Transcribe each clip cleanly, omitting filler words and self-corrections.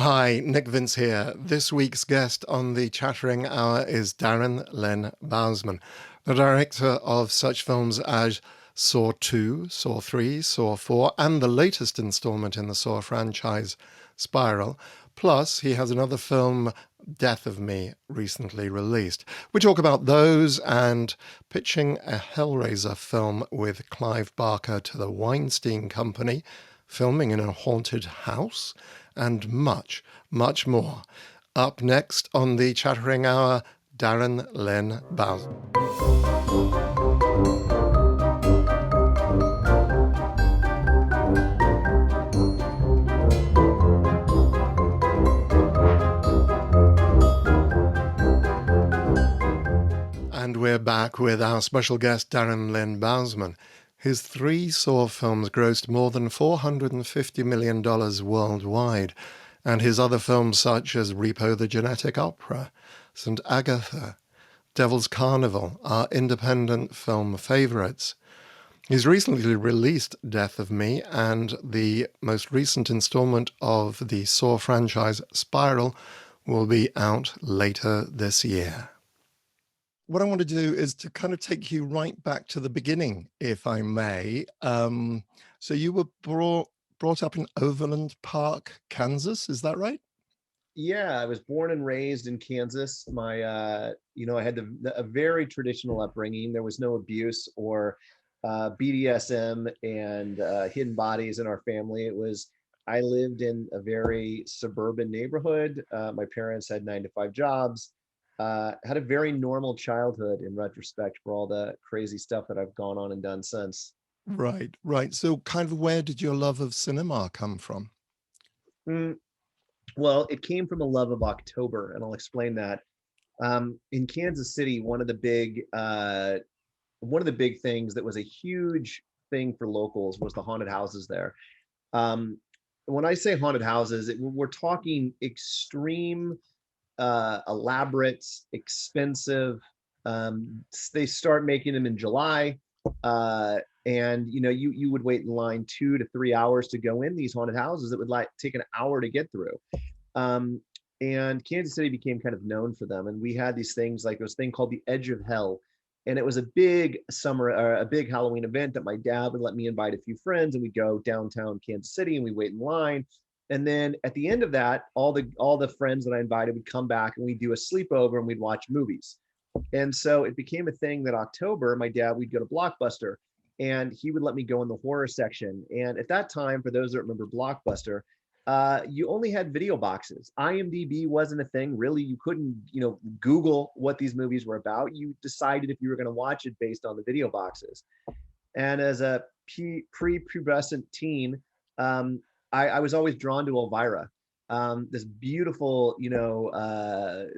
Hi, Nick Vince here. This week's guest on the Chattering Hour is Darren Lynn Bousman, the director of such films as Saw 2, Saw 3, Saw 4, and the latest installment in the Saw franchise, Spiral. Plus, he has another film, Death of Me, recently released. We talk about those and pitching a Hellraiser film with Clive Barker to the Weinstein Company, filming in a haunted house, and much, much more. Up next on the Chattering Hour, Darren Lynn Bousman. And we're back with our special guest, Darren Lynn Bousman. His three Saw films grossed more than $450 million worldwide, and his other films such as Repo the Genetic Opera, St. Agatha, Devil's Carnival are independent film favourites. He's recently released Death of Me, and the most recent installment of the Saw franchise, Spiral, will be out later this year. What I want to do is to kind of take you right back to the beginning, if I may. So you were brought up in Overland Park, Kansas, is that right? Yeah, I was born and raised in Kansas. I had a very traditional upbringing. There was no abuse or BDSM and hidden bodies in our family. I lived in a very suburban neighborhood. My parents had 9-to-5 jobs. Had a very normal childhood in retrospect for all the crazy stuff that I've gone on and done since. Right, right. So kind of where did your love of cinema come from? Mm, well, it came from a love of October, and I'll explain that. In Kansas City, one of the big things that was a huge thing for locals was the haunted houses there. Um, when I say haunted houses, we're talking extreme, elaborate, expensive. They start making them in July, and you would wait in line 2 to 3 hours to go in these haunted houses. It would take an hour to get through. Um, and Kansas City became kind of known for them. And we had these things like this thing called the Edge of Hell, and it was a big a big Halloween event that my dad would let me invite a few friends, and we'd go downtown Kansas City and we wait in line. And then at the end of that, all the friends that I invited would come back and we'd do a sleepover and we'd watch movies. And so it became a thing that October, my dad, we'd go to Blockbuster and he would let me go in the horror section. And at that time, for those that remember Blockbuster, you only had video boxes. IMDb wasn't a thing. Really, you couldn't, Google what these movies were about. You decided if you were going to watch it based on the video boxes. And as a pre-pubescent teen, I was always drawn to Elvira, this beautiful,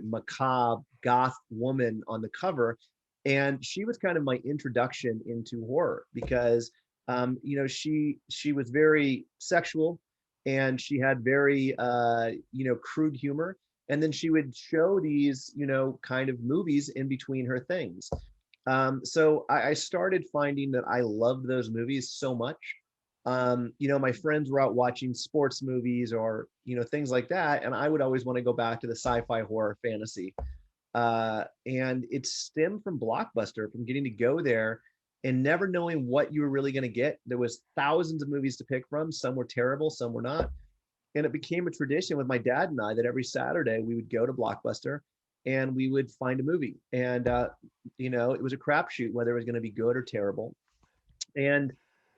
macabre goth woman on the cover. And she was kind of my introduction into horror because, she was very sexual and she had very, crude humor. And then she would show these, kind of movies in between her things. So I started finding that I loved those movies so much. My friends were out watching sports movies or, things like that. And I would always want to go back to the sci-fi horror fantasy. And it stemmed from Blockbuster, from getting to go there and never knowing what you were really going to get. There was thousands of movies to pick from. Some were terrible, some were not. And it became a tradition with my dad and I that every Saturday we would go to Blockbuster and we would find a movie. And, it was a crapshoot whether it was going to be good or terrible. And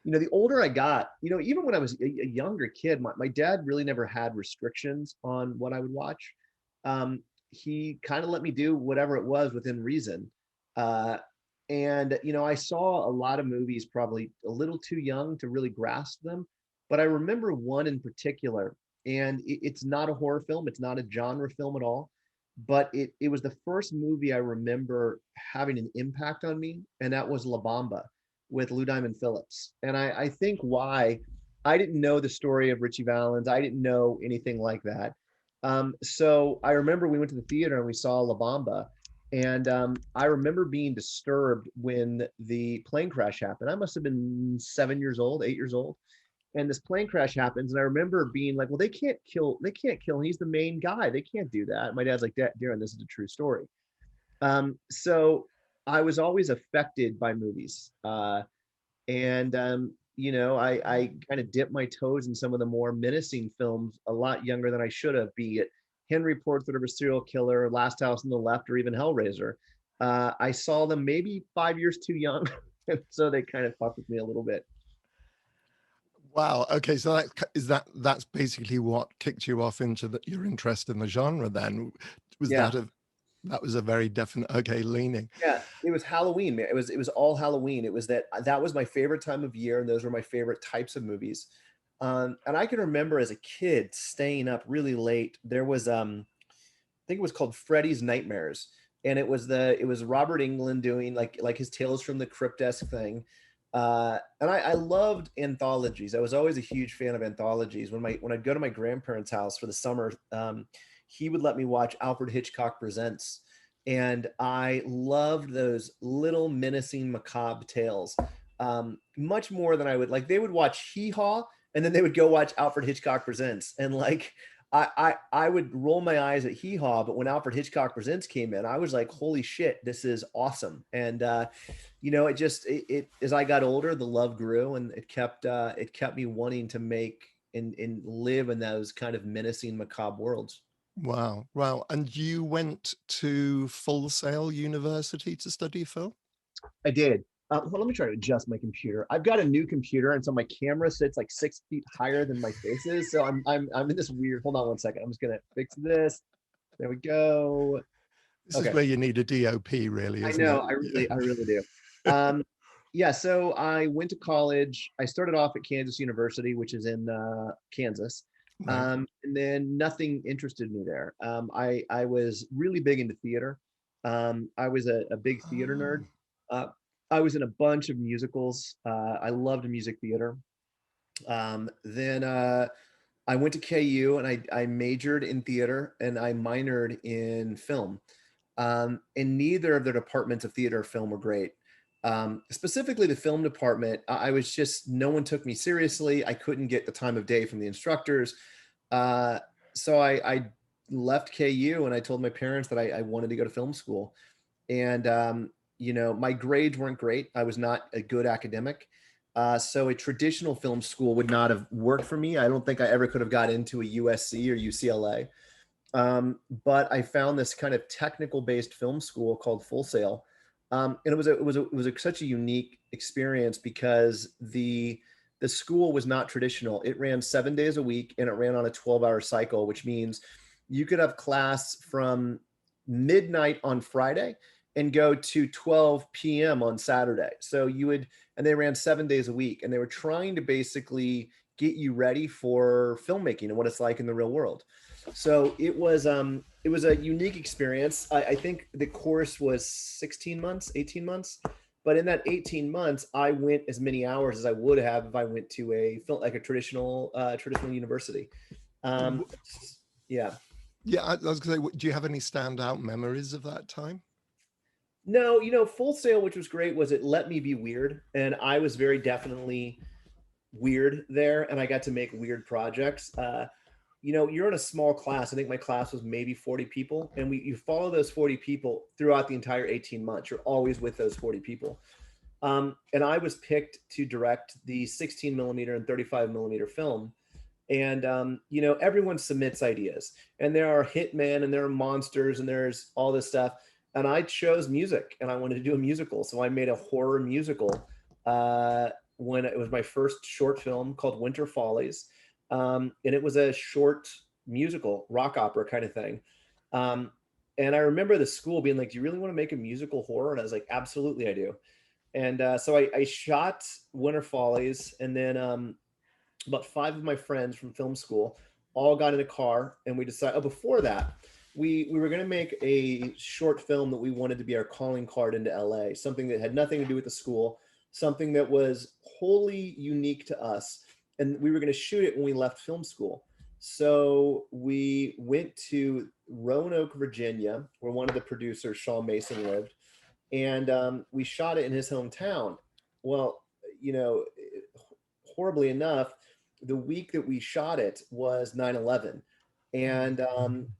the older I got, even when I was a younger kid, my dad really never had restrictions on what I would watch. He kind of let me do whatever it was within reason. I saw a lot of movies probably a little too young to really grasp them. But I remember one in particular, and it's not a horror film. It's not a genre film at all. But it was the first movie I remember having an impact on me, and that was La Bamba with Lou Diamond Phillips. And I think why I didn't know the story of Richie Valens. I didn't know anything like that. So I remember we went to the theater and we saw La Bamba. And I remember being disturbed when the plane crash happened. I must have been 7 years old, 8 years old. and this plane crash happens. And I remember being like, well, they can't kill him. He's the main guy. They can't do that. My dad's like, Darren, this is a true story. So I was always affected by movies. And you know, I kind of dipped my toes in some of the more menacing films a lot younger than I should have, be it Henry Portrait of a Serial Killer, Last House on the Left, or even Hellraiser. I saw them maybe 5 years too young, and so they kind of fucked with me a little bit. Wow. Okay. So that's basically what kicked you off into your interest in the genre then? Was Yeah. that was a very definite, okay, leaning. Yeah, it was Halloween, man. It was all Halloween. It was that was my favorite time of year, and those were my favorite types of movies. And I can remember as a kid staying up really late. There was I think it was called Freddy's Nightmares, and it was Robert Englund doing like his Tales from the Crypt-esque thing. And I loved anthologies. I was always a huge fan of anthologies. When I'd go to my grandparents' house for the summer, he would let me watch Alfred Hitchcock Presents, and I loved those little menacing macabre tales, much more than I would like. They would watch Hee Haw, and then they would go watch Alfred Hitchcock Presents, and like I would roll my eyes at Hee Haw, but when Alfred Hitchcock Presents came in, I was like, holy shit, this is awesome. And you know, it as I got older, the love grew, and it kept me wanting to make and live in those kind of menacing macabre worlds. Wow. Wow. And you went to Full Sail University to study film? I did. Well, let me try to adjust my computer. I've got a new computer, and so my camera sits like 6 feet higher than my face is. So I'm in this weird. Hold on one second. I'm just gonna fix this. There we go. This is Okay. where you need a DOP, really, I isn't know. it? I really do. Yeah. So I went to college. I started off at Kansas University, which is in Kansas. Right. And then nothing interested me there. I was really big into theater. I was a big theater nerd. Oh, I was in a bunch of musicals. I loved music theater. Then I went to KU, and I majored in theater, and I minored in film. And neither of the departments of theater or film were great. Specifically, the film department, I was just, no one took me seriously. I couldn't get the time of day from the instructors. Uh, so I left KU, and I told my parents that I wanted to go to film school. And you know, my grades weren't great. I was not a good academic. So a traditional film school would not have worked for me. I don't think I ever could have got into a USC or UCLA. But I found this kind of technical based film school called Full Sail. And it was such a unique experience because the school was not traditional. It ran 7 days a week, and it ran on a 12-hour cycle, which means you could have class from midnight on Friday and go to 12 p.m. on Saturday. So and they ran 7 days a week, and they were trying to basically get you ready for filmmaking and what it's like in the real world. So it was a unique experience. I think the course was 16 months, 18 months. But in that 18 months, I went as many hours as I would have if I went to a film like a traditional university. Um, yeah. yeah. I was going to say, do you have any standout memories of that time? No, you know, Full Sail, which was great, was it let me be weird. And I was very definitely weird there, and I got to make weird projects. You know, you're in a small class. I think my class was maybe 40 people, and you follow those 40 people throughout the entire 18 months. You're always with those 40 people. And I was picked to direct the 16 millimeter and 35 millimeter film. And you know, everyone submits ideas, and there are hitmen, and there are monsters, and there's all this stuff. And I chose music, and I wanted to do a musical, so I made a horror musical when it was my first short film called Winter Follies. And it was a short musical, rock opera kind of thing. Um, and I remember the school being like, "Do you really want to make a musical horror?" And I was like, "Absolutely, I do." And so I shot Winter Follies, and then about five of my friends from film school all got in a car, and we decided. Oh, before that, we were going to make a short film that we wanted to be our calling card into LA, something that had nothing to do with the school, something that was wholly unique to us, and we were going to shoot it when we left film school. So we went to Roanoke, Virginia, where one of the producers, Sean Mason, lived, and we shot it in his hometown. Well, you know, horribly enough, the week that we shot it was 9/11. And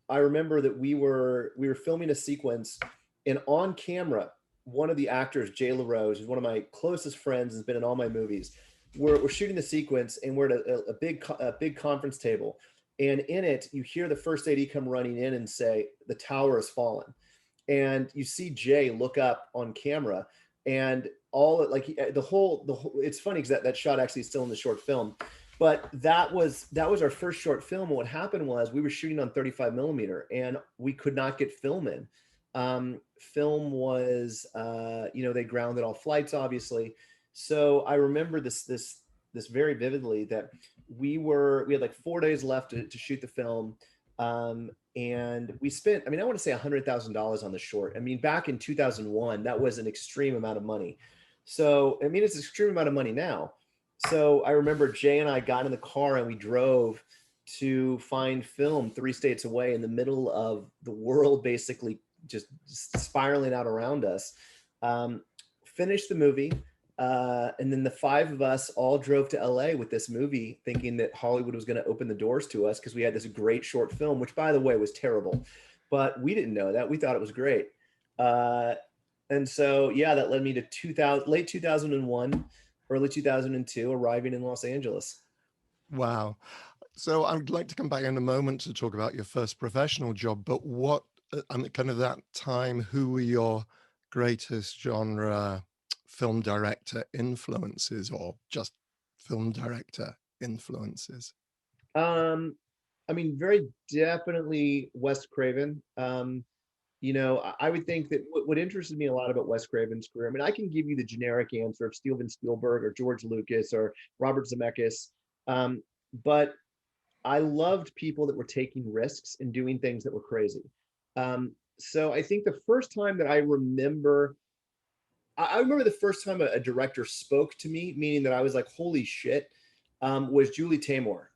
I remember that we were filming a sequence, and on camera, one of the actors, Jay LaRose, who's one of my closest friends, has been in all my movies. We're shooting the sequence, and we're at a big conference table, and in it, you hear the first AD come running in and say, "The tower has fallen," and you see Jay look up on camera, and all like the whole. It's funny because that shot actually is still in the short film, but that was our first short film. And what happened was we were shooting on 35 millimeter, and we could not get film in. Film was, they grounded all flights, obviously. So I remember this very vividly, that we had like 4 days left to shoot the film. And we spent, I mean, I want to say $100,000 on the short. I mean, back in 2001, that was an extreme amount of money. So, I mean, it's an extreme amount of money now. So I remember Jay and I got in the car and we drove to find film 3 states away, in the middle of the world, basically just spiraling out around us. Finished the movie. And then the five of us all drove to LA with this movie, thinking that Hollywood was going to open the doors to us because we had this great short film, which, by the way, was terrible. But we didn't know that. We thought it was great. And so, yeah, that led me to late 2001, early 2002, arriving in Los Angeles. Wow. So I'd like to come back in a moment to talk about your first professional job, but what, kind of that time, who were your greatest genre film director influences, or just film director influences? I mean, very definitely Wes Craven. I would think that what interested me a lot about Wes Craven's career, I mean, I can give you the generic answer of Steven Spielberg or George Lucas or Robert Zemeckis, but I loved people that were taking risks and doing things that were crazy. So I think the first time that I remember the first time a director spoke to me, meaning that I was like, holy shit, was Julie Taymor.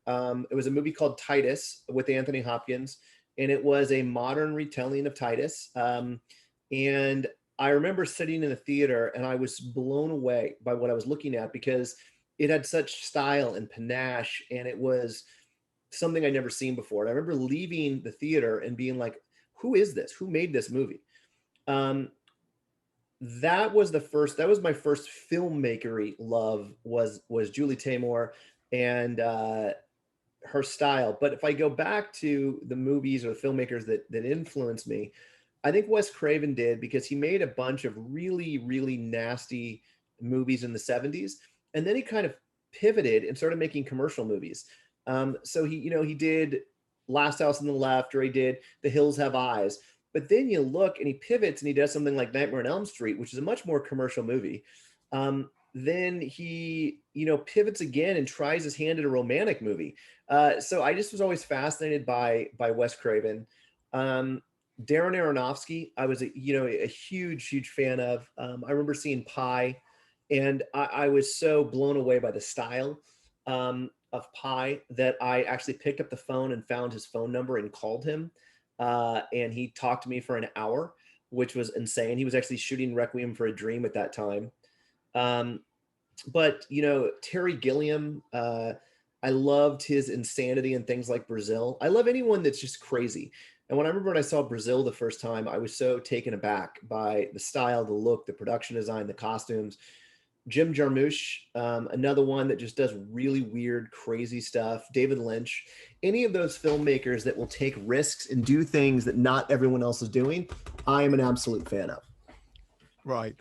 It was a movie called Titus with Anthony Hopkins, and it was a modern retelling of Titus. And I remember sitting in the theater and I was blown away by what I was looking at, because it had such style and panache, and it was something I'd never seen before. And I remember leaving the theater and being like, who is this? Who made this movie? That was my first filmmakery love, was Julie Taymor and her style. But if I go back to the movies or the filmmakers that influenced me, I think Wes Craven did, because he made a bunch of really, really nasty movies in the 70s. And then he kind of pivoted and started making commercial movies. So he did Last House on the Left, or he did The Hills Have Eyes. But then you look and he pivots and he does something like Nightmare on Elm Street, which is a much more commercial movie. Then he, pivots again and tries his hand at a romantic movie. So I just was always fascinated by Wes Craven. Darren Aronofsky, I was a huge, huge fan of. I remember seeing Pi, and I was so blown away by the style of Pi that I actually picked up the phone and found his phone number and called him. And he talked to me for an hour, which was insane. He was actually shooting Requiem for a Dream at that time. But Terry Gilliam, I loved his insanity and things like Brazil. I love anyone that's just crazy. And when I saw Brazil the first time, I was so taken aback by the style, the look, the production design, the costumes. Jim Jarmusch, another one that just does really weird, crazy stuff. David Lynch, any of those filmmakers that will take risks and do things that not everyone else is doing, I am an absolute fan of. Right.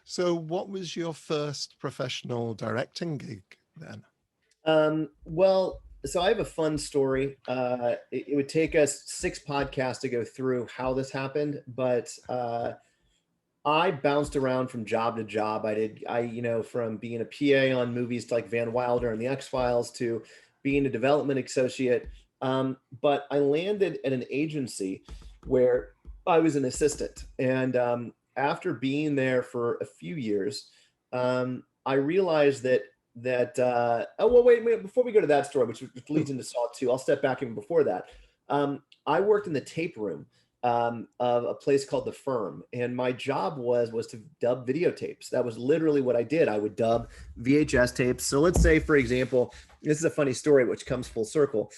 So what was your first professional directing gig then? Well, so I have a fun story. It would take us 6 podcasts to go through how this happened, but I bounced around from job to job. From being a PA on movies like Van Wilder and the X-Files to being a development associate. But I landed at an agency where I was an assistant. And after being there for a few years, I realized wait, before we go to that story, which leads into Saw 2, I'll step back even before that. I worked in the tape room of a place called The Firm. And my job was to dub videotapes. That was literally what I did. I would dub VHS tapes. So let's say, for example, this is a funny story, which comes full circle.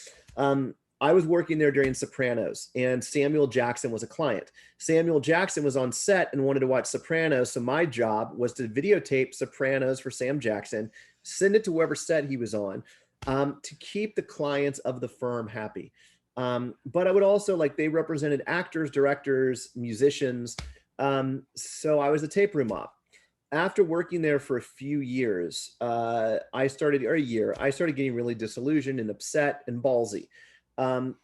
I was working there during Sopranos, and Samuel Jackson was a client. Samuel Jackson was on set and wanted to watch Sopranos. So my job was to videotape Sopranos for Sam Jackson, send it to whoever set he was on, to keep the clients of The Firm happy. But I would also, like, they represented actors, directors, musicians. So I was a tape room op. After working there for a few years, I started getting really disillusioned and upset and ballsy. And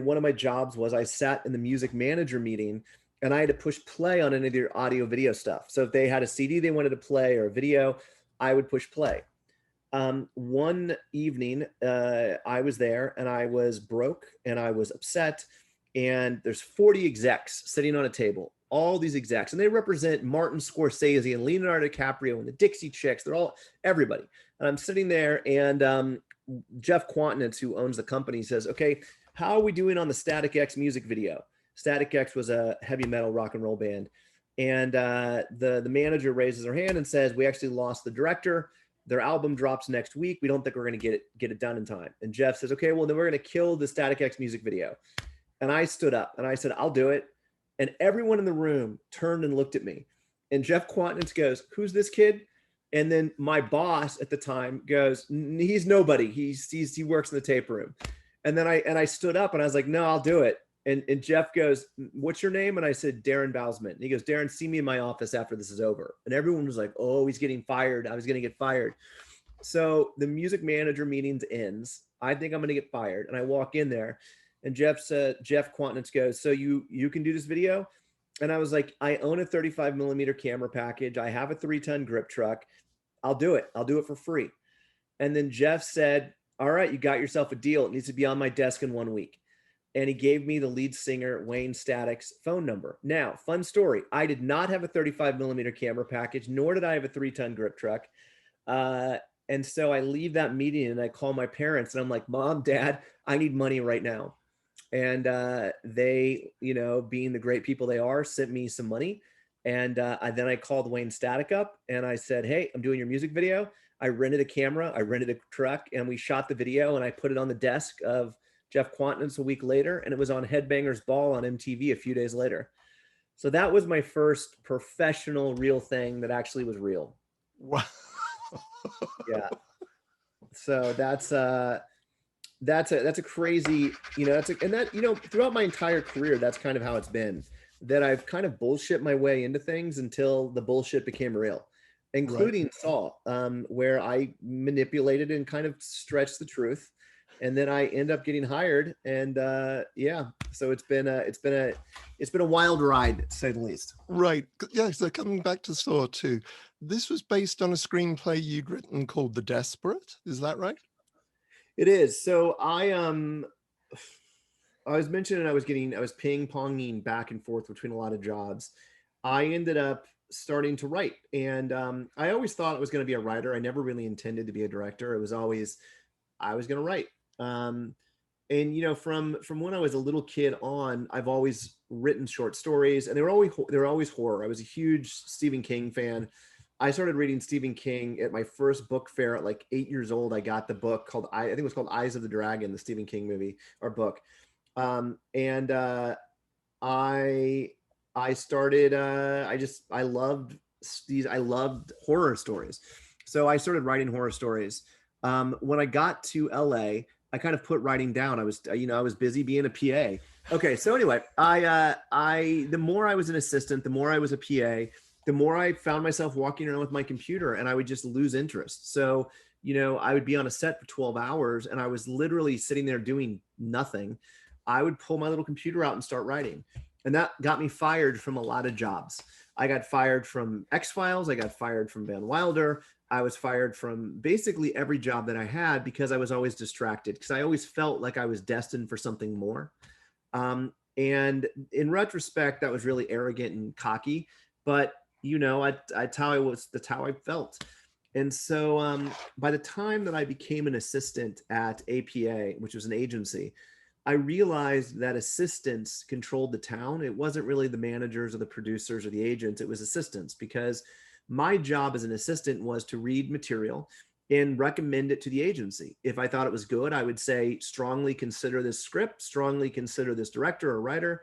one of my jobs was I sat in the music manager meeting, and I had to push play on any of their audio video stuff. So if they had a CD they wanted to play or a video, I would push play. One evening, I was there and I was broke and I was upset, and there's 40 execs sitting on a table, all these execs, and they represent Martin Scorsese and Leonardo DiCaprio and the Dixie Chicks. They're all everybody. And I'm sitting there, and Jeff Quantinitz, who owns the company, says, okay, how are we doing on the Static X music video? Static X was a heavy metal rock and roll band. And the manager raises her hand and says, we actually lost the director. Their album drops next week. We don't think we're going to get it done in time. And Jeff says, okay, well, then we're going to kill the Static X music video. And I stood up and I said, I'll do it. And everyone in the room turned and looked at me. And Jeff Quantinitz goes, who's this kid? And then my boss at the time goes, he's nobody. He works in the tape room. And then I stood up and I was like, no, I'll do it. And Jeff goes, what's your name? And I said, Darren Bousman. And he goes, Darren, see me in my office after this is over. And everyone was like, oh, he's getting fired. I was going to get fired. So the music manager meetings ends. I think I'm going to get fired. And I walk in there, and Jeff Quantinitz goes, so you can do this video? And I was like, I own a 35 millimeter camera package. I have a 3-ton grip truck. I'll do it. I'll do it for free. And then Jeff said, all right, you got yourself a deal. It needs to be on my desk in 1 week. And he gave me the lead singer, Wayne Static's phone number. Now, fun story. I did not have a 35 millimeter camera package, nor did I have a 3-ton grip truck. And so I leave that meeting and I call my parents and I'm like, Mom, Dad, I need money right now. And they, being the great people they are, sent me some money. And then I called Wayne Static up and I said, hey, I'm doing your music video. I rented a camera, I rented a truck, and we shot the video and I put it on the desk of Jeff Quantinitz a week later, and it was on Headbangers Ball on MTV a few days later. So that was my first professional real thing that actually was real. Wow. Yeah. So that's a crazy, throughout my entire career, that's kind of how it's been, that I've kind of bullshit my way into things until the bullshit became real, including right. Saw, where I manipulated and kind of stretched the truth. And then I end up getting hired, and so it's been a wild ride, to say the least. Right. Yeah. So coming back to Saw 2, this was based on a screenplay you'd written called The Desperate. Is that right? It is. So I was mentioning I was ping-ponging back and forth between a lot of jobs. I ended up starting to write, and I always thought I was going to be a writer. I never really intended to be a director. It was always I was going to write. And from when I was a little kid on, I've always written short stories, and they were always horror. I was a huge Stephen King fan. I started reading Stephen King at my first book fair at like 8 years old. I got the book called I think it was called Eyes of the Dragon, the Stephen King movie or book. I loved horror stories. So I started writing horror stories. When I got to LA, I kind of put writing down. I was busy being a PA. Okay. So anyway, the more I was an assistant, the more I was a PA, the more I found myself walking around with my computer, and I would just lose interest. So, I would be on a set for 12 hours and I was literally sitting there doing nothing. I would pull my little computer out and start writing. And that got me fired from a lot of jobs. I got fired from X-Files. I got fired from Van Wilder. I was fired from basically every job that I had because I was always distracted, because I always felt like I was destined for something more. And in retrospect, that was really arrogant and cocky, but that's how I felt. And so by the time that I became an assistant at APA, which was an agency, I realized that assistants controlled the town. It wasn't really the managers or the producers or the agents, it was assistants, because my job as an assistant was to read material and recommend it to the agency. If I thought it was good, I would say, strongly consider this script, strongly consider this director or writer.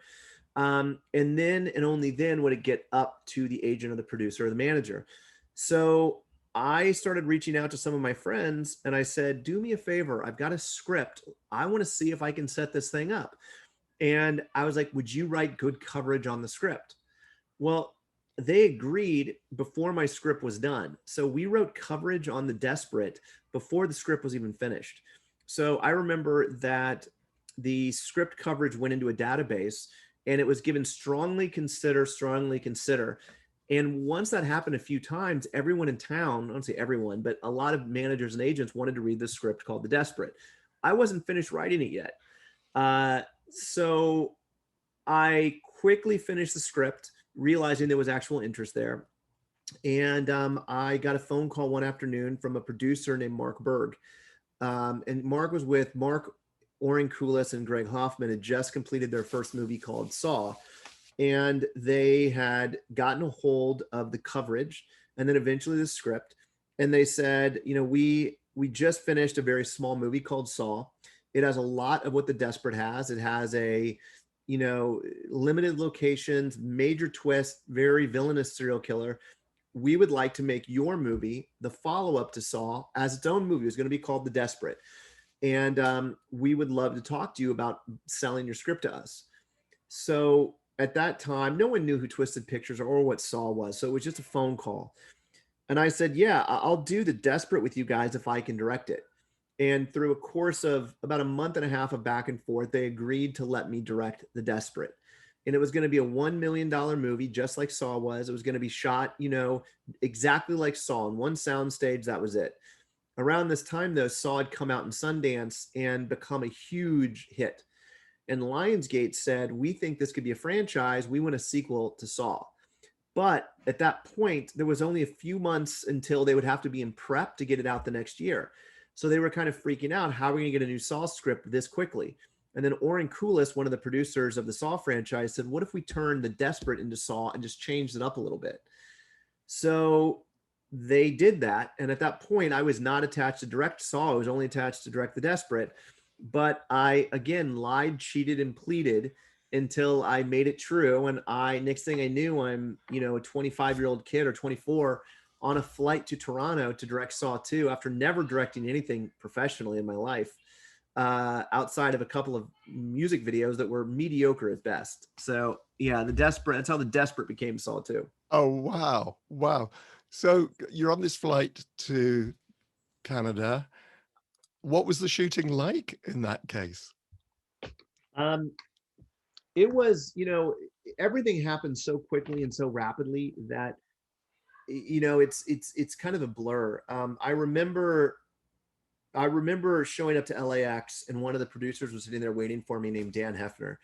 And then and only then would it get up to the agent or the producer or the manager. So I started reaching out to some of my friends and I said, do me a favor. I've got a script. I want to see if I can set this thing up. And I was like, would you write good coverage on the script? Well, they agreed before my script was done. So we wrote coverage on The Desperate before the script was even finished. So I remember that the script coverage went into a database and it was given strongly consider, strongly consider. And once that happened a few times, everyone in town, I don't say everyone, but a lot of managers and agents wanted to read this script called The Desperate. I wasn't finished writing it yet. So I quickly finished the script, realizing there was actual interest there. And I got a phone call one afternoon from a producer named Mark Berg. And Mark was with Mark Orenkoulis and Greg Hoffman had just completed their first movie called Saw. And they had gotten a hold of the coverage and then eventually the script. And they said, you know, we just finished a very small movie called Saw. It has a lot of what The Desperate has. It has a, you know, limited locations, major twist, very villainous serial killer. We would like to make your movie, the follow-up to Saw, as its own movie. It's going to be called The Desperate. And we would love to talk to you about selling your script to us. So at that time, no one knew who Twisted Pictures or what Saw was. So it was just a phone call. And I said, yeah, I'll do The Desperate with you guys if I can direct it. And through a course of about a month and a half of back and forth, they agreed to let me direct The Desperate. And it was going to be a $1 million movie, just like Saw was. It was going to be shot, you know, exactly like Saw on one soundstage. That was it. Around this time, though, Saw had come out in Sundance and become a huge hit. And Lionsgate said, we think this could be a franchise. We want a sequel to Saw. But at that point, there was only a few months until they would have to be in prep to get it out the next year. So they were kind of freaking out. How are we going to get a new Saw script this quickly? And then Orenkoulis, one of the producers of the Saw franchise, said, what if we turn The Desperate into Saw and just changed it up a little bit? So they did that. And at that point, I was not attached to direct Saw. I was only attached to direct The Desperate. But I, again, lied, cheated, and pleaded until I made it true. And next thing I knew, I'm, you know, a 25-year-old kid or 24 on a flight to Toronto to direct Saw 2 after never directing anything professionally in my life, outside of a couple of music videos that were mediocre at best. So yeah, The Desperate, that's how The Desperate became Saw 2. Oh, wow. Wow. So you're on this flight to Canada. What was the shooting like in that case? It was, you know, everything happened so quickly and so rapidly that, you know, it's kind of a blur. I remember showing up to LAX and one of the producers was sitting there waiting for me named Dan Hefner.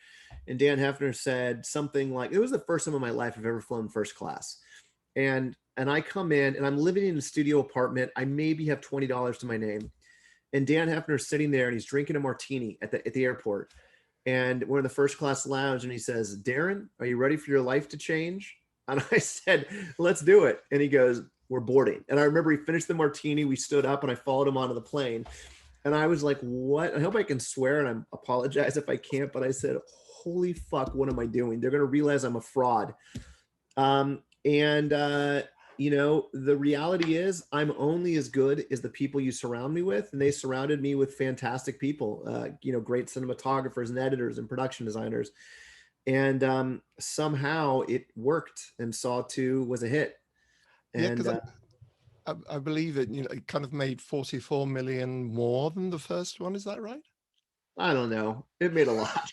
And Dan Hefner said something like, it was the first time in my life I've ever flown first class. And I come in and I'm living in a studio apartment. I maybe have $20 to my name. And Dan Hefner's sitting there and he's drinking a martini at the airport. And we're in the first class lounge and he says, Darren, are you ready for your life to change? And I said, let's do it. And he goes, we're boarding. And I remember he finished the martini. We stood up and I followed him onto the plane. And I was like, what? I hope I can swear and I apologize if I can't. But I said, holy fuck, what am I doing? They're going to realize I'm a fraud. You know, the reality is I'm only as good as the people you surround me with. And they surrounded me with fantastic people, you know, great cinematographers and editors and production designers. And somehow it worked and Saw 2 was a hit. And Yeah, I believe it, you know, it kind of made 44 million more than the first one. Is that right? I don't know. It made a lot.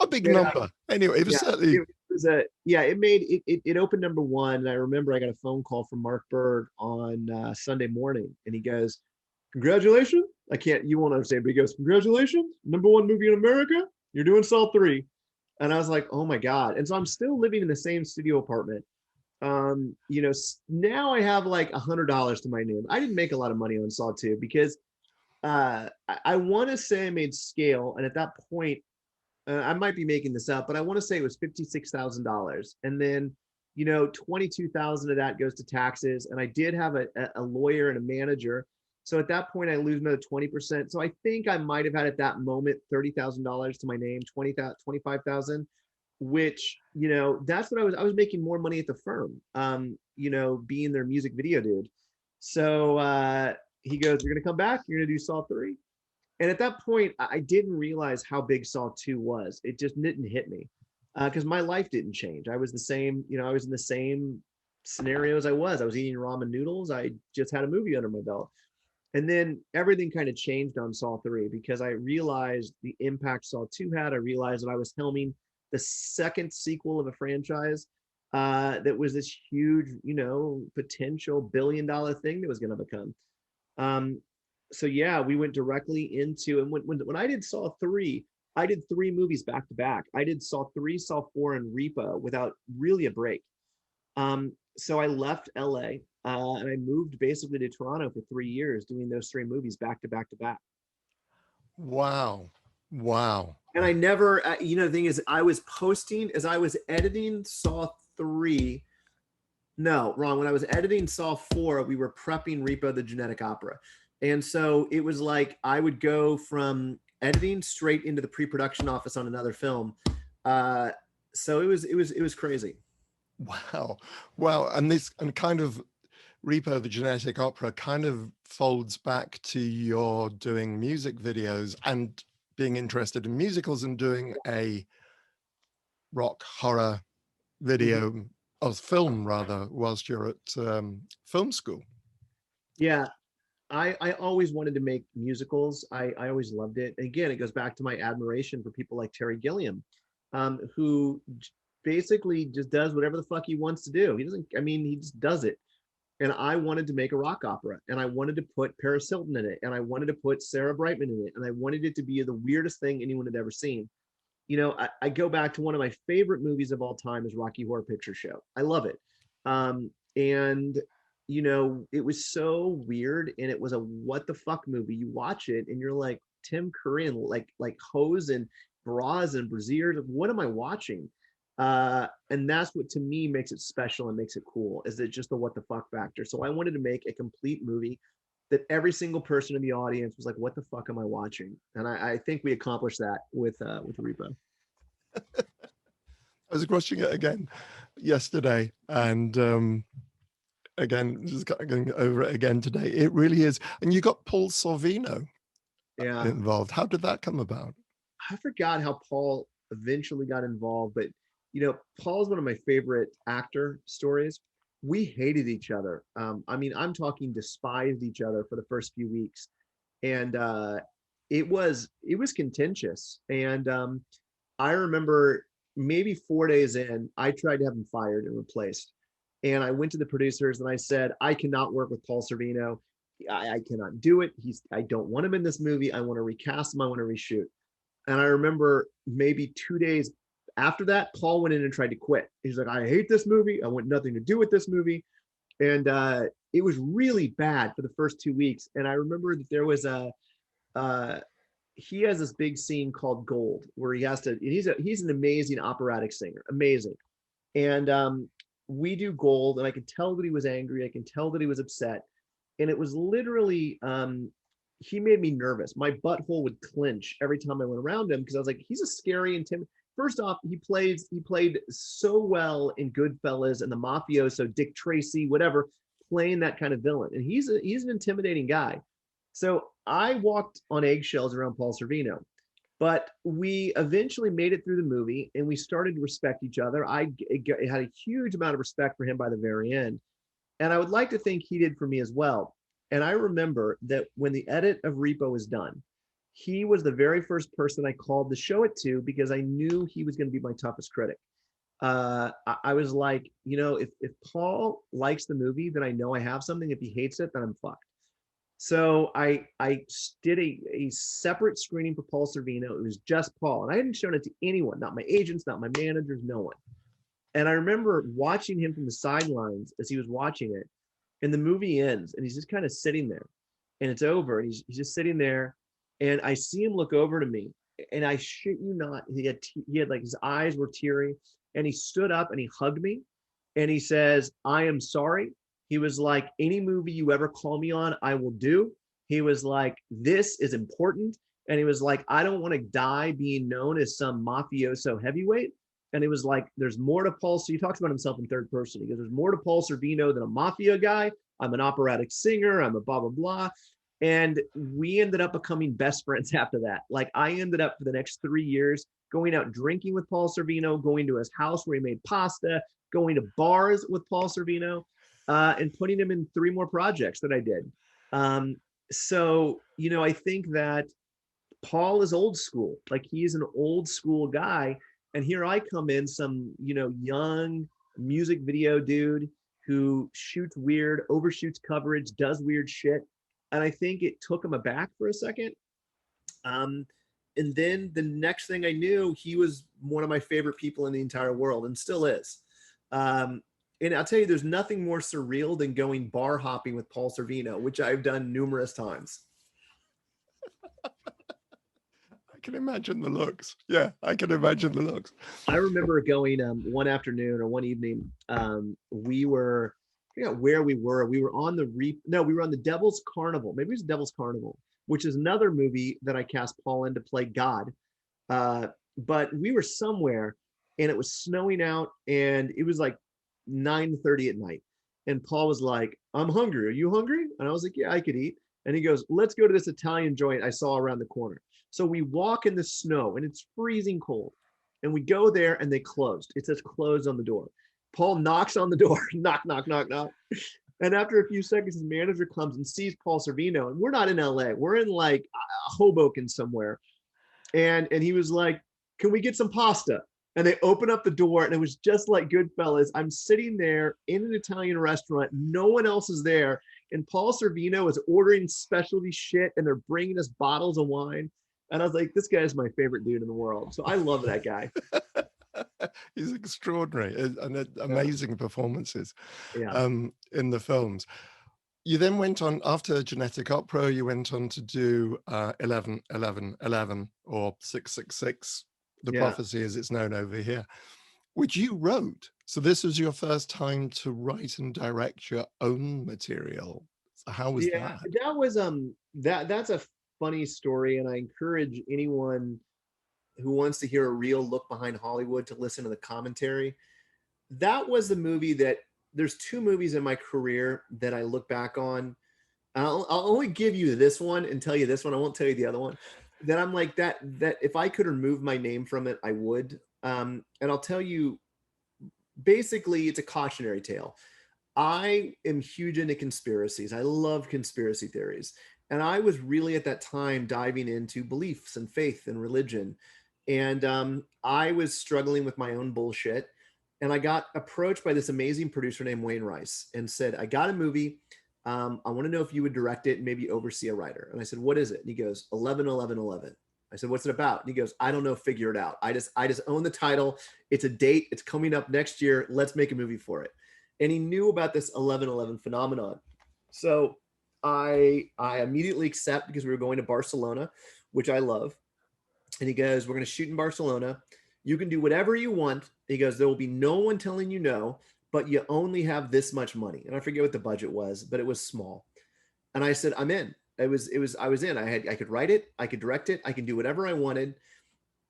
A big number. Anyway, it was certainly. It opened number one. And I remember I got a phone call from Mark Berg on Sunday morning. And he goes, congratulations. You won't understand, but he goes, congratulations. Number one movie in America. You're doing Saw 3. And I was like, oh my God. And so I'm still living in the same studio apartment. You know, now I have like $100 to my name. I didn't make a lot of money on Saw 2 because I want to say I made scale, and at that point, I might be making this up, but I want to say it was $56,000, and then 22,000 of that goes to taxes, and I did have a lawyer and a manager. So at that point, I lose another 20%. So I think I might have had at that moment $30,000 to my name, 25,000, which that's what I was making more money at the firm. Being their music video dude. So he goes, "You're gonna come back. You're gonna do Saw 3." And at that point, I didn't realize how big Saw 2 was. It just didn't hit me because my life didn't change. I was the same. I was in the same scenarios I was eating ramen noodles. I just had a movie under my belt. And then everything kind of changed on Saw 3 because I realized the impact Saw 2 had. I realized that I was helming the second sequel of a franchise that was this huge, potential billion-dollar thing that was going to become. So yeah, we went directly into, and when I did Saw 3, I did 3 movies back to back. I did Saw 3, Saw 4, and REPO without really a break. So I left LA and I moved basically to Toronto for 3 years doing those 3 movies back to back to back. Wow. Wow. And I never, the thing is, I was posting as I was editing Saw 3. No, wrong. When I was editing Saw 4, we were prepping Repo the Genetic Opera. And so it was like I would go from editing straight into the pre-production office on another film. So it was crazy. Wow. Wow. And kind of Repo the Genetic Opera kind of folds back to your doing music videos and being interested in musicals and doing a rock horror video or film rather whilst you're at film school. Yeah. I always wanted to make musicals. I always loved it. And again, it goes back to my admiration for people like Terry Gilliam, who basically just does whatever the fuck he wants to do. He just does it. And I wanted to make a rock opera, and I wanted to put Paris Hilton in it, and I wanted to put Sarah Brightman in it, and I wanted it to be the weirdest thing anyone had ever seen. I go back to one of my favorite movies of all time is Rocky Horror Picture Show. I love it. And it was so weird, and it was a what the fuck movie. You watch it and you're like, Tim Curry and like hose and bras and brassieres. What am I watching? And that's what to me makes it special and makes it cool, is it just the what the fuck factor. So I wanted to make a complete movie that every single person in the audience was like, what the fuck am I watching? And I think we accomplished that with Repo. I was watching it again yesterday, and again, just going over it again today. It really is. And you got PAUL SORVINO involved. How did that come about? I forgot how Paul eventually got involved, but Paul's one of my favorite actor stories. We hated each other. I'm talking despised each other for the first few weeks. And it was contentious. And I remember maybe 4 days in, I tried to have him fired and replaced. And I went to the producers and I said, I cannot work with PAUL SORVINO. I cannot do it. I don't want him in this movie. I want to recast him. I want to reshoot. And I remember maybe 2 days after that, Paul went in and tried to quit. He's like, I hate this movie. I want nothing to do with this movie. And it was really bad for the first 2 weeks. And I remember that there was he has this big scene called Gold, where he has to, he's an amazing operatic singer, amazing. And we do Gold, and I could tell that he was angry. I can tell that he was upset. And it was literally, he made me nervous. My butthole would clench every time I went around him, because I was like, he's a scary, intimidating. First off, he played so well in Goodfellas and the mafioso, Dick Tracy, whatever, playing that kind of villain. And he's an intimidating guy. So I walked on eggshells around PAUL SORVINO, but we eventually made it through the movie and we started to respect each other. I had a huge amount of respect for him by the very end. And I would like to think he did for me as well. And I remember that when the edit of Repo was done, he was the very first person I called to show it to, because I knew he was going to be my toughest critic. I was like, if Paul likes the movie, then I know I have something. If he hates it, then I'm fucked. So I did a separate screening for PAUL SORVINO. It was just Paul. And I hadn't shown it to anyone, not my agents, not my managers, no one. And I remember watching him from the sidelines as he was watching it. And the movie ends and he's just kind of sitting there. and it's over, and he's just sitting there, and I see him look over to me, and I shit you not, he had like his eyes were teary, and he stood up and he hugged me, and he says, "I am sorry." He was like, "Any movie you ever call me on, I will do." He was like, "This is important." And he was like, "I don't want to die being known as some mafioso heavyweight." And he was like, "There's more to Paul." So he talks about himself in third person. He goes, "There's more to Paul Sorvino than a mafia guy. I'm an operatic singer. I'm a blah, blah, blah." And we ended up becoming best friends after that. Like, I ended up for the next 3 years going out drinking with Paul Sorvino, going to his house where he made pasta, going to bars with Paul Sorvino, and putting him in 3 more projects that I did. So, you know, I think that Paul is old school. Like, he's an old school guy. And here I come in, some, you know, young music video dude who shoots weird, overshoots coverage, does weird shit. And I think it took him aback for a second. And then the next thing I knew, he was one of my favorite people in the entire world, and still is. And I'll tell you, there's nothing more surreal than going bar hopping with Paul Sorvino, which I've done numerous times. I can imagine the looks. Yeah, I can imagine the looks. I remember going one afternoon or one evening. We were, I forget where we were. We were on we were on the Devil's Carnival. Maybe it was Devil's Carnival, which is another movie that I cast Paul in to play God. But we were somewhere, and it was snowing out, and it was like 9:30 at night. And Paul was like, "I'm hungry. Are you hungry?" And I was like, "Yeah, I could eat." And he goes, "Let's go to this Italian joint I saw around the corner." So we walk in the snow, and it's freezing cold. And we go there, and they closed. It says closed on the door. Paul knocks on the door, knock, knock, knock, knock. And after a few seconds, his manager comes and sees Paul Sorvino. And we're not in LA. We're in like Hoboken somewhere. And he was like, "Can we get some pasta?" And they open up the door, and it was just like Goodfellas. I'm sitting there in an Italian restaurant. No one else is there. And Paul Sorvino is ordering specialty shit, and they're bringing us bottles of wine. And I was like, this guy is my favorite dude in the world. So I love that guy. He's extraordinary, and amazing performances in the films. You then went on, after Genetic Opera, you went on to do 11, 11, 11, or 666, The Prophecy as it's known over here, which you wrote. So this was your first time to write and direct your own material. So how was that? That was that's a funny story, and I encourage anyone who wants to hear a real look behind Hollywood to listen to the commentary. That was the movie that, there's 2 movies in my career that I look back on. I'll only give you this one and tell you this one. I won't tell you the other one. That I'm like, that if I could remove my name from it, I would. And I'll tell you, basically, it's a cautionary tale. I am huge into conspiracies. I love conspiracy theories. And I was really at that time diving into beliefs and faith and religion. And I was struggling with my own bullshit. And I got approached by this amazing producer named Wayne Rice and said, "I got a movie. I want to know if you would direct it and maybe oversee a writer." And I said, "What is it?" And he goes, 11, 11, 11. I said, "What's it about?" And he goes, "I don't know. Figure it out. I just own the title. It's a date. It's coming up next year. Let's make a movie for it." And he knew about this 11/11 phenomenon. So I immediately accept, because we were going to Barcelona, which I love. And he goes, "We're going to shoot in Barcelona. You can do whatever you want." He goes, "There will be no one telling you no, but you only have this much money." And I forget what the budget was, but it was small. And I said, "I'm in." I was in. I could write it, I could direct it, I could do whatever I wanted.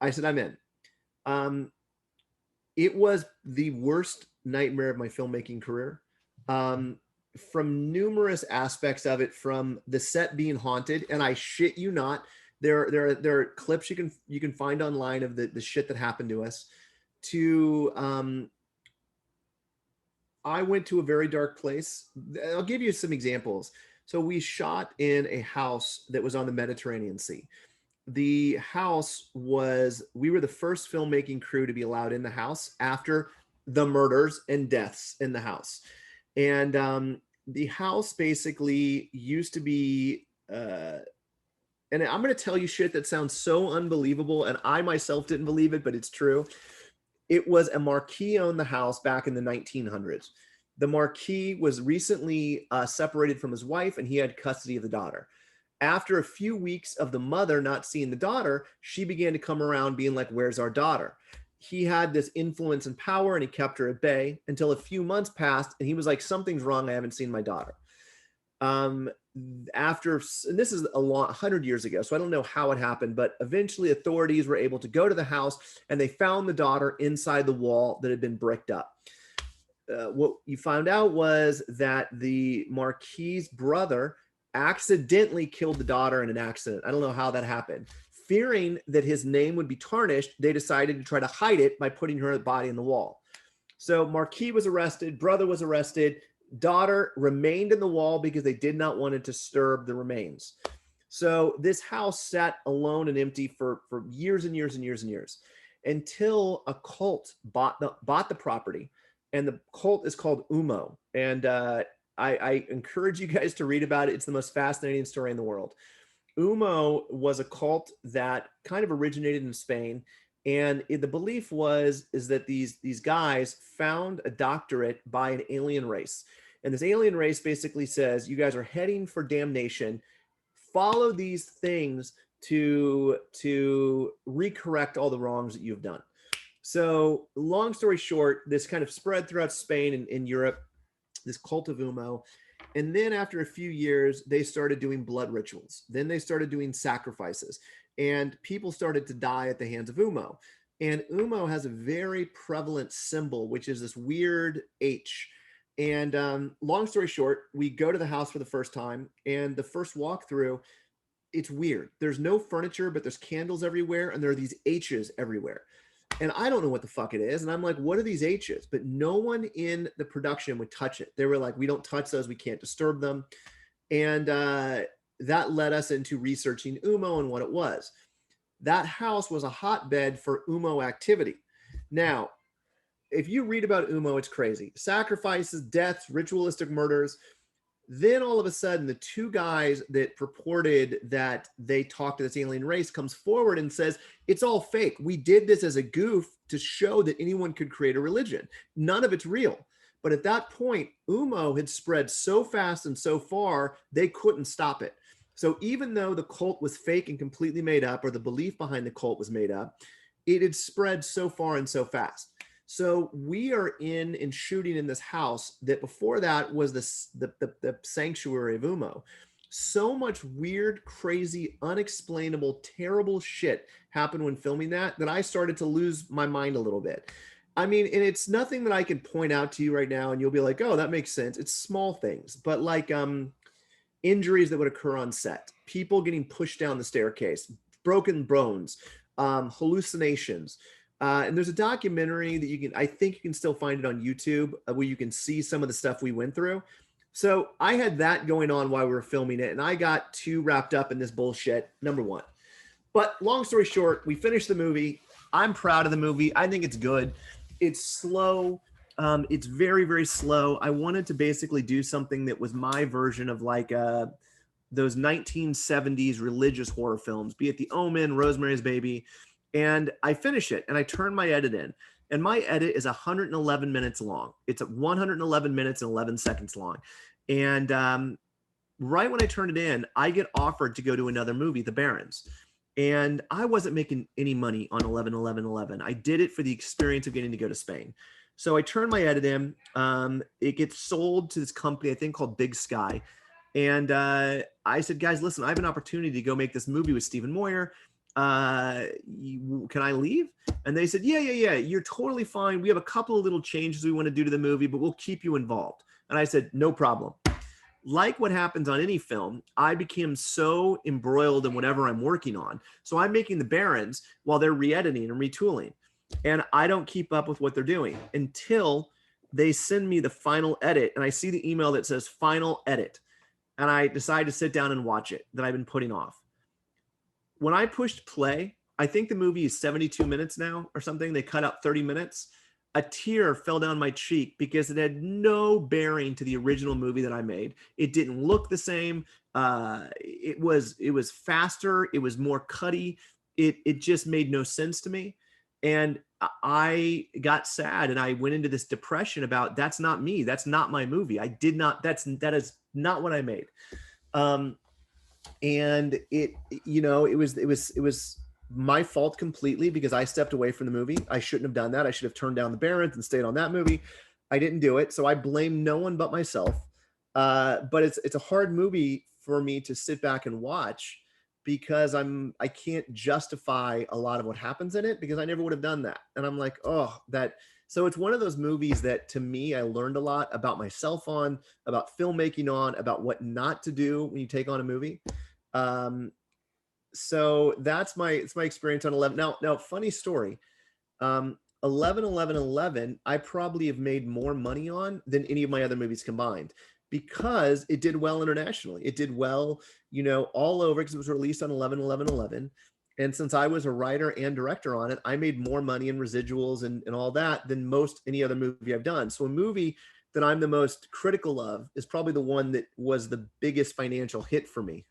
I said, "I'm in." It was the worst nightmare of my filmmaking career. From numerous aspects of it, from the set being haunted, and I shit you not, there are clips you can find online of the shit that happened to us, to I went to a very dark place. I'll give you some examples. So we shot in a house that was on the Mediterranean Sea. The house was, we were the first filmmaking crew to be allowed in the house after the murders and deaths in the house. And the house basically used to be, and I'm going to tell you shit that sounds so unbelievable, and I myself didn't believe it, but it's true. It was a Marquis owned the house back in the 1900s. The Marquis was recently separated from his wife, and he had custody of the daughter. After a few weeks of the mother not seeing the daughter, she began to come around being like, where's our daughter? He had this influence and power, and he kept her at bay until a few months passed, and he was like, something's wrong. I haven't seen my daughter. After, and this is 100 years ago, so I don't know how it happened, but eventually authorities were able to go to the house, and they found the daughter inside the wall that had been bricked up. What you found out was that the Marquis's brother accidentally killed the daughter in an accident. I don't know how that happened. Fearing that his name would be tarnished, they decided to try to hide it by putting her body in the wall. So Marquis was arrested, brother was arrested, daughter remained in the wall because they did not want to disturb the remains. So this house sat alone and empty for years and years and years and years, until a cult bought the property, and the cult is called UMO. And I encourage you guys to read about it. It's the most fascinating story in the world. UMO was a cult that kind of originated in Spain, and the belief is that these guys found a doctorate by an alien race, and this alien race basically says, you guys are heading for damnation. Follow these things to recorrect all the wrongs that you've done. So long story short, this kind of spread throughout Spain and in Europe, this cult of UMO. And then after a few years, they started doing blood rituals. Then they started doing sacrifices, and people started to die at the hands of UMO. And UMO has a very prevalent symbol, which is this weird H. And long story short, we go to the house for the first time, and the first walkthrough, it's weird. There's no furniture, but there's candles everywhere, and there are these H's everywhere. And I don't know what the fuck it is. And I'm like, what are these H's? But no one in the production would touch it. They were like, we don't touch those. We can't disturb them. And that led us into researching UMO and what it was. That house was a hotbed for UMO activity. Now, if you read about UMO, it's crazy. Sacrifices, deaths, ritualistic murders. Then all of a sudden, the two guys that purported that they talked to this alien race comes forward and says, it's all fake. We did this as a goof to show that anyone could create a religion. None of it's real. But at that point, UMO had spread so fast and so far, they couldn't stop it. So even though the cult was fake and completely made up, or the belief behind the cult was made up, it had spread so far and so fast. So we are in and shooting in this house that before that was the sanctuary of UMO. So much weird, crazy, unexplainable, terrible shit happened when filming that I started to lose my mind a little bit. I mean, and it's nothing that I can point out to you right now and you'll be like, oh, that makes sense. It's small things, but like injuries that would occur on set, people getting pushed down the staircase, broken bones, hallucinations. And there's a documentary that I think you can still find it on YouTube, where you can see some of the stuff we went through. So I had that going on while we were filming it, and I got too wrapped up in this bullshit, number one. But long story short, we finished the movie. I'm proud of the movie. I think it's good. It's slow. It's very, very slow. I wanted to basically do something that was my version of like those 1970s religious horror films, be it The Omen, Rosemary's Baby. And I finish it and I turn my edit in, and my edit is 111 minutes long. It's 111 minutes and 11 seconds long. And right when I turn it in, I get offered to go to another movie, The Barons. And I wasn't making any money on 11-11-11. I did it for the experience of getting to go to Spain. So I turn my edit in. It gets sold to this company, I think called Big Sky. And I said, guys, listen, I have an opportunity to go make this movie with Stephen Moyer. Can I leave? And they said, yeah, you're totally fine. We have a couple of little changes we want to do to the movie, but we'll keep you involved. And I said, no problem. Like what happens on any film, I became so embroiled in whatever I'm working on. So I'm making The Barons while they're re-editing and retooling. And I don't keep up with what they're doing until they send me the final edit. And I see the email that says final edit. And I decide to sit down and watch it that I've been putting off. When I pushed play, I think the movie is 72 minutes now or something. They cut out 30 minutes. A tear fell down my cheek because it had no bearing to the original movie that I made. It didn't look the same. It was faster. It was more cutty. It just made no sense to me. And I got sad and I went into this depression about that's not me. That's not my movie. That is not what I made. And it was my fault completely because I stepped away from the movie. I shouldn't have done that. I should have turned down the Barons and stayed on that movie. I didn't do it. So I blame no one but myself. But it's a hard movie for me to sit back and watch because I can't justify a lot of what happens in it because I never would have done that. And I'm like, oh, that. So it's one of those movies that to me, I learned a lot about myself on, about filmmaking on, about what not to do when you take on a movie. So it's my experience on 11. Now, funny story. 11, 11, 11, I probably have made more money on than any of my other movies combined because it did well internationally. It did well, all over because it was released on 11, 11, 11. And since I was a writer and director on it, I made more money in residuals and all that than most any other movie I've done. So a movie that I'm the most critical of is probably the one that was the biggest financial hit for me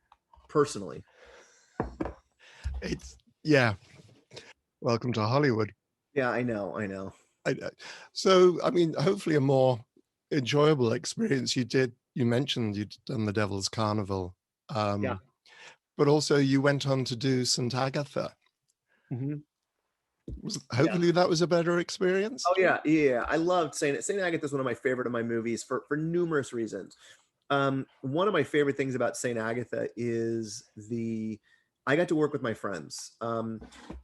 personally. Yeah. Welcome to Hollywood. Yeah, I know. So, I mean, hopefully a more enjoyable experience. You mentioned you'd done The Devil's Carnival. Yeah. But also you went on to do St. Agatha. Mm-hmm. Hopefully that was a better experience. Oh yeah. I loved St. Agatha is one of my favorite of my movies for numerous reasons. One of my favorite things about St. Agatha is I got to work with my friends.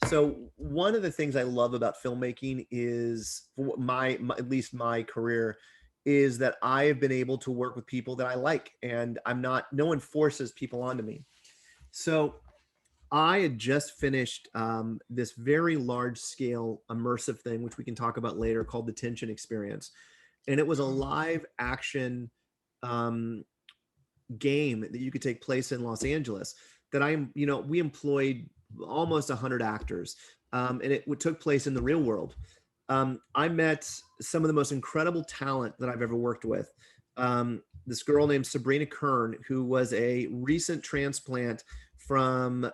So one of the things I love about filmmaking is my at least my career is that I have been able to work with people that I like, and no one forces people onto me. So I had just finished this very large scale immersive thing, which we can talk about later, called the Tension Experience. And it was a live action game that you could take place in Los Angeles that we employed almost 100 actors. And it took place in the real world. I met some of the most incredible talent that I've ever worked with. This girl named Sabrina Kern, who was a recent transplant from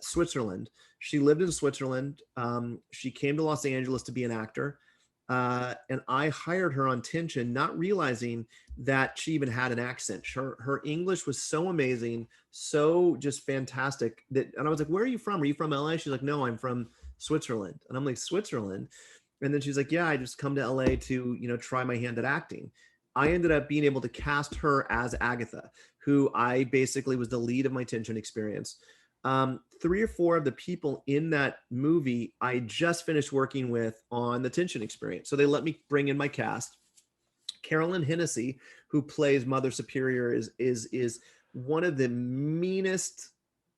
Switzerland. She lived in Switzerland. She came to Los Angeles to be an actor. And I hired her on Tension, not realizing that she even had an accent. Her English was so amazing, so just fantastic and I was like, where are you from? Are you from LA? She's like, no, I'm from Switzerland. And I'm like, Switzerland? And then she's like, yeah, I just come to LA to, try my hand at acting. I ended up being able to cast her as Agatha, who I basically was the lead of my Tension experience. 3 or 4 of the people in that movie I just finished working with on the Tension experience. So they let me bring in my cast. Carolyn Hennessy, who plays Mother Superior, is one of the meanest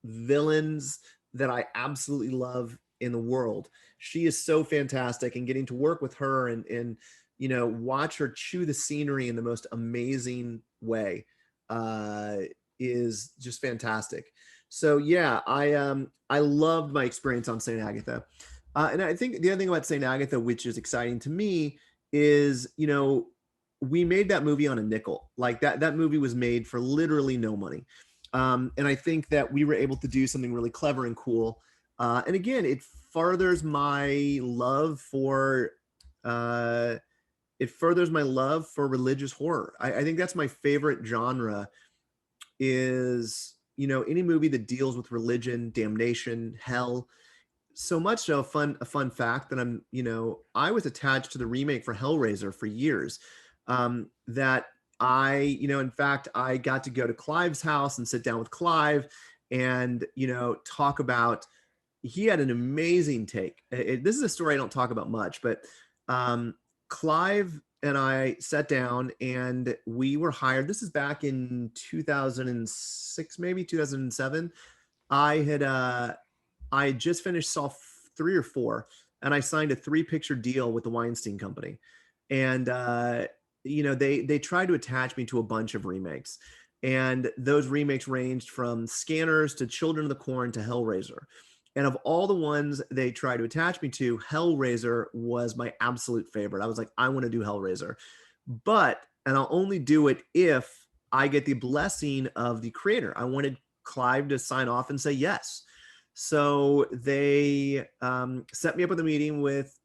villains that I absolutely love in the world. She is so fantastic, and getting to work with her and watch her chew the scenery in the most amazing way is just fantastic. So yeah, I loved my experience on St. Agatha. And I think the other thing about St. Agatha, which is exciting to me, is, we made that movie on a nickel. Like that movie was made for literally no money. And I think that we were able to do something really clever and cool. And again, it furthers my love for religious horror. I think that's my favorite genre is, any movie that deals with religion, damnation, hell. So much so, a fun fact that I was attached to the remake for Hellraiser for years. That in fact, I got to go to Clive's house and sit down with Clive and, talk about, he had an amazing take. This is a story I don't talk about much, but Clive and I sat down and we were hired. This is back in 2006, maybe 2007. I had just finished Saw 3 or 4, and I signed a 3-picture deal with the Weinstein Company. And, they tried to attach me to a bunch of remakes. And those remakes ranged from Scanners to Children of the Corn to Hellraiser. And of all the ones they tried to attach me to, Hellraiser was my absolute favorite. I was like, I want to do Hellraiser. And I'll only do it if I get the blessing of the creator. I wanted Clive to sign off and say yes. So they set me up with a meeting with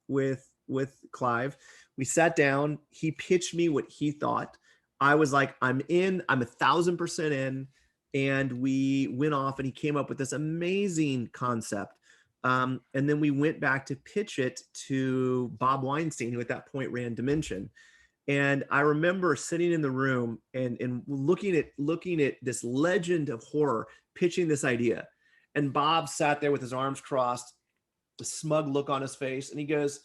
Clive. We sat down. He pitched me what he thought. I was like, I'm in. I'm 1,000% in. And we went off and he came up with this amazing concept. And then we went back to pitch it to Bob Weinstein, who at that point ran Dimension. And I remember sitting in the room and looking at this legend of horror pitching this idea. And Bob sat there with his arms crossed, a smug look on his face, and he goes,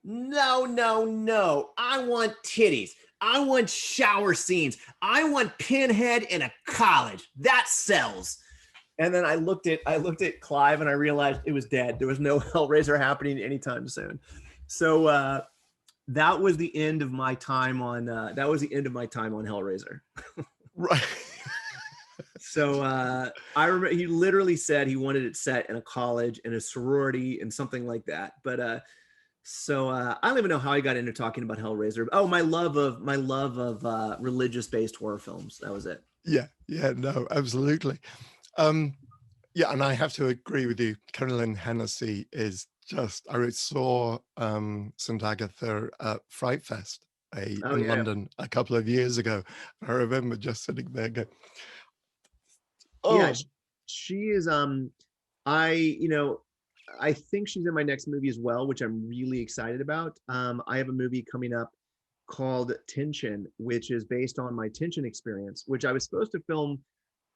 "No, no, no. I want titties. I want shower scenes. I want Pinhead in a college. That sells." And then I looked at Clive and I realized it was dead. There was no Hellraiser happening anytime soon. So that was the end of my time on Hellraiser. Right. So I remember he literally said he wanted it set in a college, in a sorority, and something like that. But so I don't even know how I got into talking about Hellraiser. Oh, my love of religious-based horror films. That was it. Yeah, no, absolutely. Yeah, and I have to agree with you. Carolyn Hennessy is just, I saw St. Agatha at Fright Fest in London a couple of years ago. I remember just sitting there going, oh. Yeah, she is, I think she's in my next movie as well, which I'm really excited about. I have a movie coming up called Tension, which is based on my Tension experience, which I was supposed to film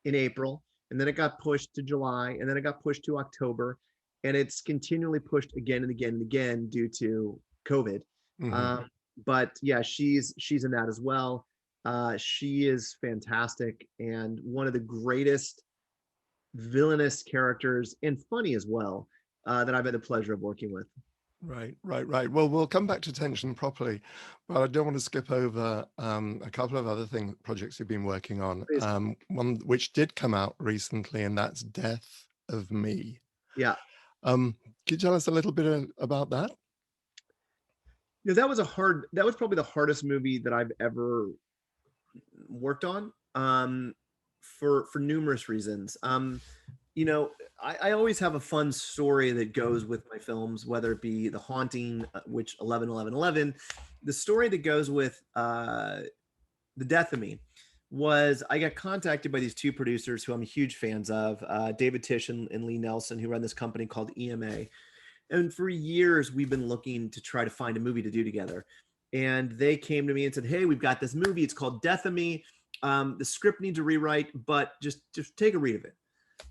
in April, and then it got pushed to July, and then it got pushed to October, and it's continually pushed again and again and again due to COVID. But yeah, she's in that as well. She is fantastic and one of the greatest villainous characters, and funny as well, that I've had the pleasure of working with. Right. Well, we'll come back to Tension properly, but I don't want to skip over a couple of other projects you've been working on. One which did come out recently, and that's Death of Me. Yeah. Could you tell us a little bit about that? Yeah, that was probably the hardest movie that I've ever worked on, for numerous reasons. I always have a fun story that goes with my films, whether it be The Haunting, which 11/11/11, the story that goes with The Death of Me was I got contacted by these two producers who I'm huge fans of, David Tish and Lee Nelson, who run this company called EMA. And for years, we've been looking to try to find a movie to do together. And they came to me and said, "Hey, we've got this movie. It's called Death of Me. The script needs a rewrite, but just take a read of it."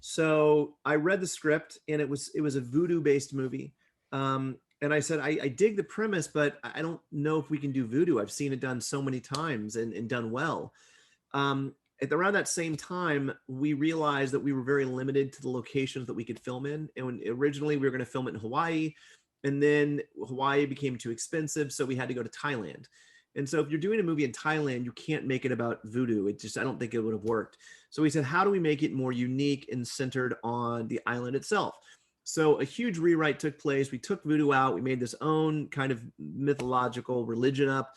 So I read the script, and it was a voodoo-based movie. And I said, I dig the premise, but I don't know if we can do voodoo. I've seen it done so many times and done well. At around that same time, we realized that we were very limited to the locations that we could film in. And originally we were going to film it in Hawaii, and then Hawaii became too expensive, so we had to go to Thailand. And so if you're doing a movie in Thailand, you can't make it about voodoo. I don't think it would have worked. So we said, how do we make it more unique and centered on the island itself? So a huge rewrite took place. We took voodoo out. We made this own kind of mythological religion up.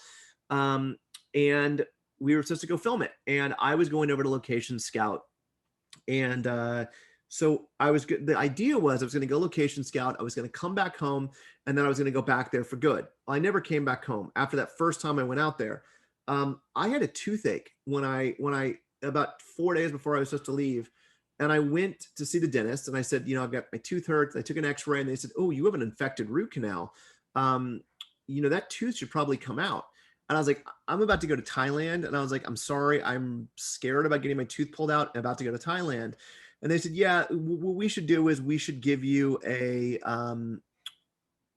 And we were supposed to go film it. And I was going over to Location Scout. And so the idea was I was going to go Location Scout. I was going to come back home, and then I was going to go back there for good. Well, I never came back home. After that first time I went out there, I had a toothache when I about 4 days before I was supposed to leave. And I went to see the dentist, and I said, I've got my tooth hurts. I took an x-ray, and they said, "Oh, you have an infected root canal. That tooth should probably come out." And I was like, "I'm about to go to Thailand." And I was like, "I'm sorry, I'm scared about getting my tooth pulled out. I'm about to go to Thailand." And they said, "Yeah, what we should do is we should give you some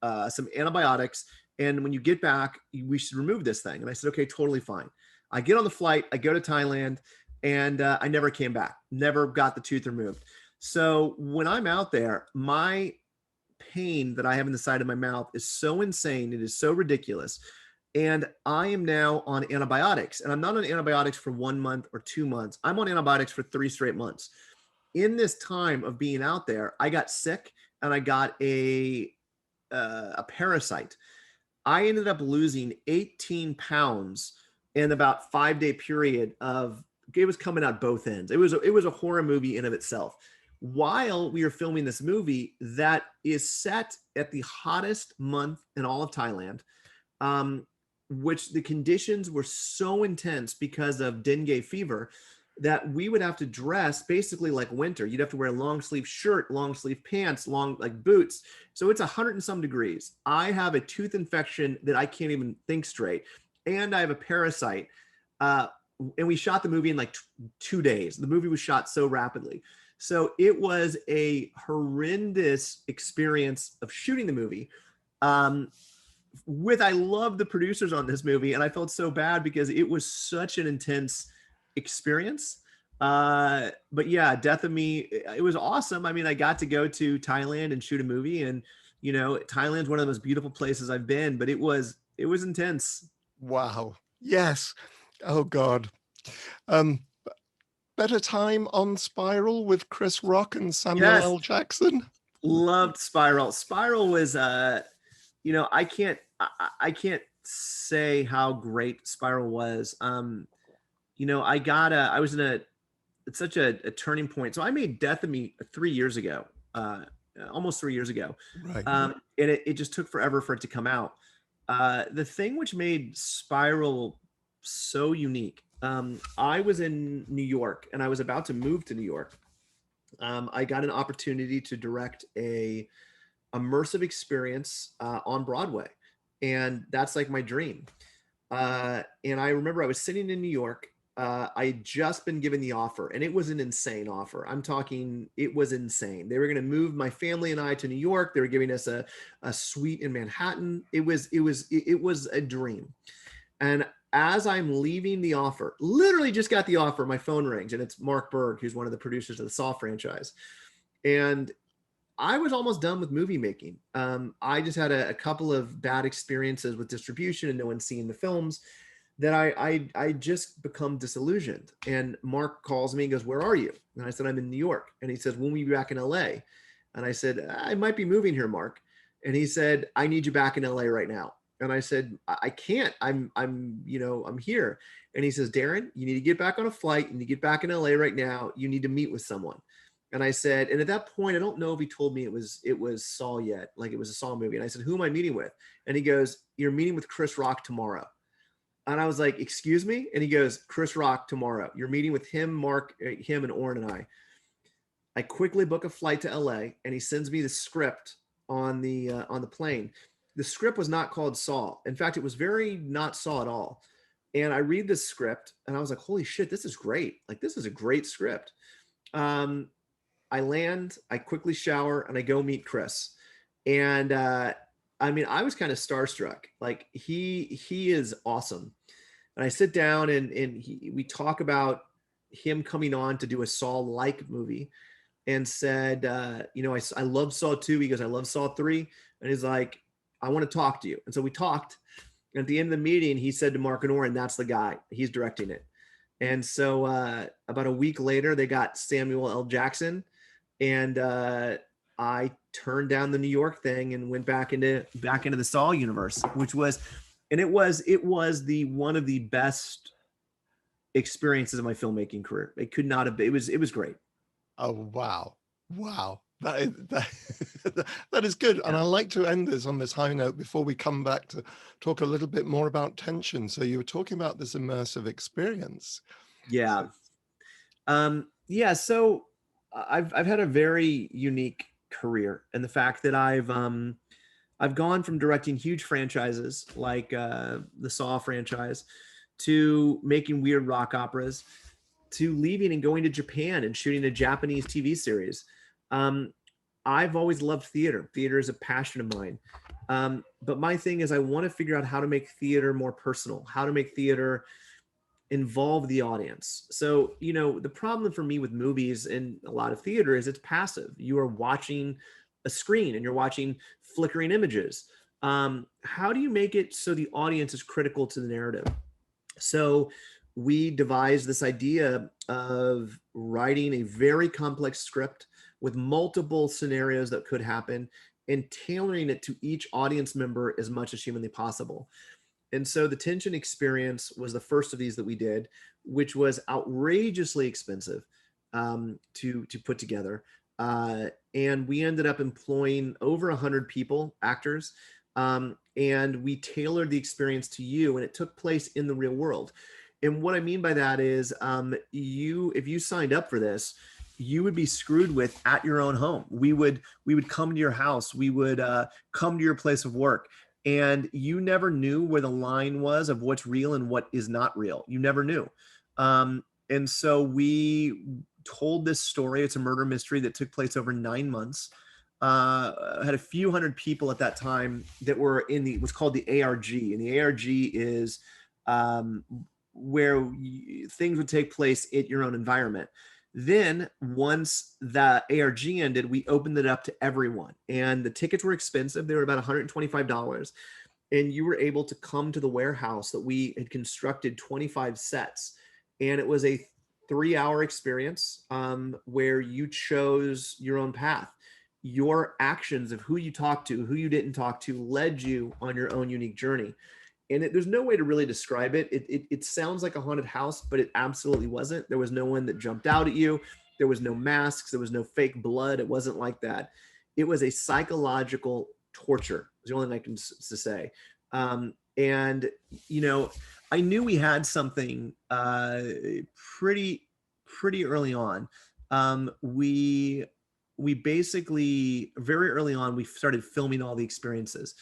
antibiotics. And when you get back, we should remove this thing." And I said, "Okay, totally fine." I get on the flight, I go to Thailand, and I never came back, never got the tooth removed. So when I'm out there, my pain that I have in the side of my mouth is so insane. It is so ridiculous. And I am now on antibiotics, and I'm not on antibiotics for 1 month or 2 months. I'm on antibiotics for 3 straight months. In this time of being out there, I got sick, and I got a parasite. I ended up losing 18 pounds in about 5-day period of, it was coming out both ends. It was a horror movie in of itself. While we were filming this movie that is set at the hottest month in all of Thailand, which the conditions were so intense because of dengue fever that we would have to dress basically like winter. You'd have to wear a long sleeve shirt, long sleeve pants, long like boots. So it's 100 and some degrees. I have a tooth infection that I can't even think straight. And I have a parasite. And we shot the movie in like 2 days. The movie was shot so rapidly. So it was a horrendous experience of shooting the movie. I love the producers on this movie, and I felt so bad because it was such an intense experience. But yeah, Death of Me, it was awesome. I mean, I got to go to Thailand and shoot a movie, and you know, Thailand's one of the most beautiful places I've been, but it was intense. Wow. Yes. Oh God. Um, Better Time on Spiral with Chris Rock and Samuel Yes. L. Jackson. Loved Spiral. Spiral was, you know, I can't say how great Spiral was. You know, I was in it's such a turning point. So I made Death of Me 3 years ago, almost 3 years ago. Right. And it just took forever for it to come out. The thing which made Spiral so unique, I was in New York and I was about to move to New York. I got an opportunity to direct a immersive experience on Broadway, and that's like my dream. And I remember I was sitting in New York. I had just been given the offer, and it was an insane offer. I'm talking, it was insane. They were going to move my family and I to New York. They were giving us a suite in Manhattan. It was a dream. And as I'm leaving the offer, literally just got the offer, my phone rings, and it's Mark Berg, who's one of the producers of the Saw franchise. And I was almost done with movie making. I just had a couple of bad experiences with distribution and no one seeing the films that I just become disillusioned. And Mark calls me and goes, "Where are you?" And I said, "I'm in New York." And he says, "When will you be back in LA?" And I said, "I might be moving here, Mark." And he said, "I need you back in LA right now." And I said, I can't, I'm here. And he says, "Darren, you need to get back on a flight. You need to get back in LA right now. You need to meet with someone." And I said, and at that point, I don't know if he told me it was Saw yet, like it was a Saw movie. And I said, "Who am I meeting with?" And he goes, "You're meeting with Chris Rock tomorrow." And I was like, "Excuse me?" And he goes, "Chris Rock tomorrow. You're meeting with him, Mark, him and Oren and I." I quickly book a flight to LA, and he sends me the script on the plane. The script was not called Saw. In fact, it was very not Saw at all. And I read this script and I was like, "Holy shit, this is great. Like, this is a great script." I land, I quickly shower, and I go meet Chris. And I mean, I was kind of starstruck. Like, he is awesome. And I sit down and we talk about him coming on to do a Saw-like movie, and said, you know, I love Saw 2. He goes, "I love Saw 3. And he's like, "I want to talk to you." And so we talked. And at the end of the meeting, he said to Mark and Oren, "That's the guy. He's directing it." And so about a week later, they got Samuel L. Jackson. And I turned down the New York thing and went back into the Saw universe, which was the one of the best experiences of my filmmaking career. It could not have been. It was great. Oh, wow. Wow. That is good. Yeah. And I like to end this on this high note before we come back to talk a little bit more about tension. So you were talking about this immersive experience. Yeah. Yeah. So I've had a very unique career, and the fact that I've gone from directing huge franchises like the Saw franchise to making weird rock operas, to leaving and going to Japan and shooting a Japanese TV series. I've always loved theater. Theater is a passion of mine. But my thing is, I want to figure out how to make theater more personal, how to make theater involve the audience. So, you know, the problem for me with movies and a lot of theater is it's passive. You are watching a screen and you're watching flickering images. How do you make it so the audience is critical to the narrative? So we devised this idea of writing a very complex script with multiple scenarios that could happen and tailoring it to each audience member as much as humanly possible. And so the tension experience was the first of these that we did, which was outrageously expensive to put together. And we ended up employing over 100 people, actors, and we tailored the experience to you, and it took place in the real world. And what I mean by that is, if you signed up for this, you would be screwed with at your own home. We would come to your house. We would come to your place of work, and you never knew where the line was of what's real and what is not real. You never knew. And so we told this story. It's a murder mystery that took place over 9 months. Had a few hundred people at that time that were in what's called the ARG, and the ARG is where things would take place at your own environment. Then once the ARG ended, we opened it up to everyone, and the tickets were expensive. They were about $125, and you were able to come to the warehouse that we had constructed 25 sets, and it was a 3-hour experience where you chose your own path. Your actions of who you talked to, who you didn't talk to, led you on your own unique journey. And there's no way to really describe it. It sounds like a haunted house, but it absolutely wasn't. There was no one that jumped out at you. There was no masks. There was no fake blood. It wasn't like that. It was a psychological torture, is the only thing I can say. And, you know, I knew we had something pretty early on. We basically, very early on, we started filming all the experiences.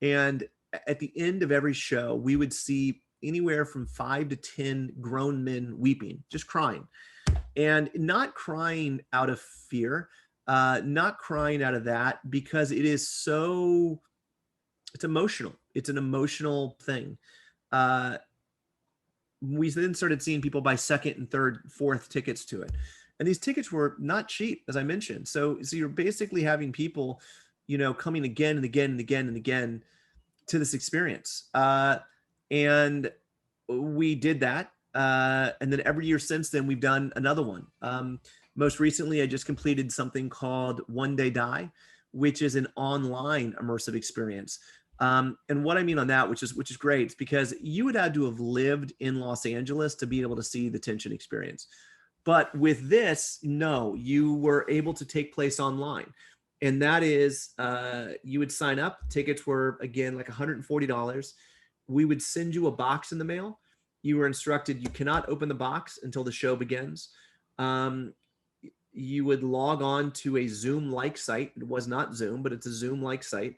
And at the end of every show, we would see anywhere from 5 to 10 grown men weeping, just crying, and not crying out of fear, not crying out of that, because it's emotional. It's an emotional thing. We then started seeing people buy second and third, fourth tickets to it. And these tickets were not cheap, as I mentioned. So you're basically having people, you know, coming again and again and again and again to this experience. And we did that. And then every year since then, we've done another one. Most recently, I just completed something called One Day Die, which is an online immersive experience. And what I mean on that, which is great, is because you would have to have lived in Los Angeles to be able to see the tension experience. But with this, no, you were able to take place online. And that is, you would sign up. Tickets were, again, like $140. We would send you a box in the mail. You were instructed you cannot open the box until the show begins. You would log on to a Zoom-like site. It was not Zoom, but it's a Zoom-like site.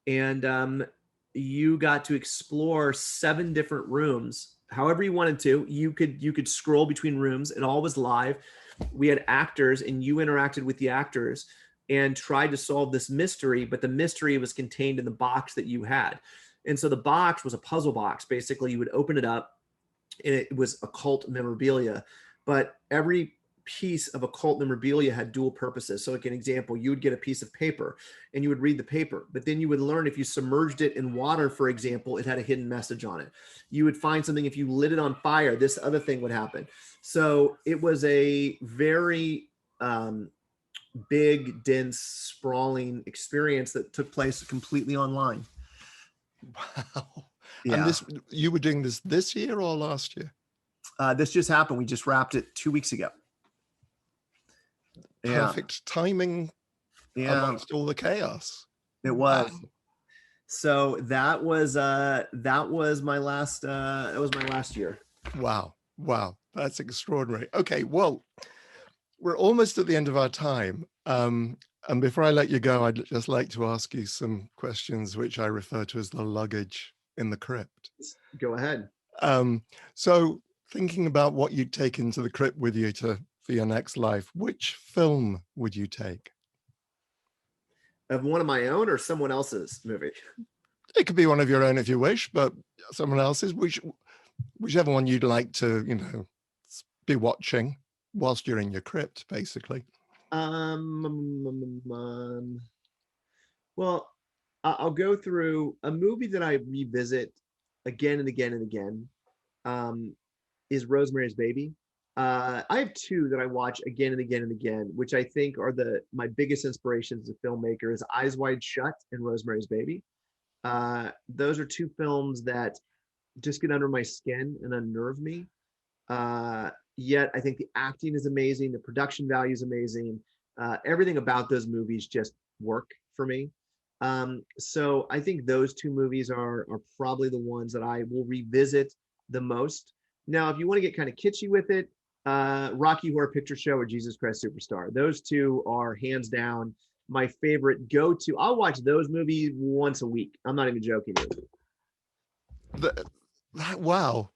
And you got to explore 7 different rooms. However you wanted to, you could scroll between rooms. It all was live. We had actors, and you interacted with the actors and tried to solve this mystery, but the mystery was contained in the box that you had. And so the box was a puzzle box. Basically, you would open it up, and it was occult memorabilia, but every piece of occult memorabilia had dual purposes. So like an example, you would get a piece of paper and you would read the paper, but then you would learn if you submerged it in water, for example, it had a hidden message on it. You would find something, if you lit it on fire, this other thing would happen. So it was a very big, dense, sprawling experience that took place completely online. Wow. Yeah. And you were doing this year or last year? This just happened. We just wrapped it 2 weeks ago. Perfect timing amongst all the chaos. It was. Wow. So that was my last year. Wow. That's extraordinary. Okay, well, we're almost at the end of our time. And before I let you go, I'd just like to ask you some questions, which I refer to as the luggage in the crypt. Go ahead. So thinking about what you'd take into the crypt with you for your next life, which film would you take? Of one of my own or someone else's movie? It could be one of your own if you wish, but someone else's, whichever one you'd like to, you know, be watching whilst you're in your crypt, basically. Well, I'll go through a movie that I revisit again and again and again. Is Rosemary's Baby. I have 2 that I watch again and again and again, which I think are my biggest inspirations as a filmmaker, is Eyes Wide Shut and Rosemary's Baby. Those are 2 films that just get under my skin and unnerve me. Yet I think the acting is amazing. The production value is amazing. Everything about those movies just work for me. So I think those 2 movies are probably the ones that I will revisit the most. Now, if you want to get kind of kitschy with it, Rocky Horror Picture Show or Jesus Christ Superstar. Those two are hands down my favorite go-to. I'll watch those movies once a week. I'm not even joking. Wow.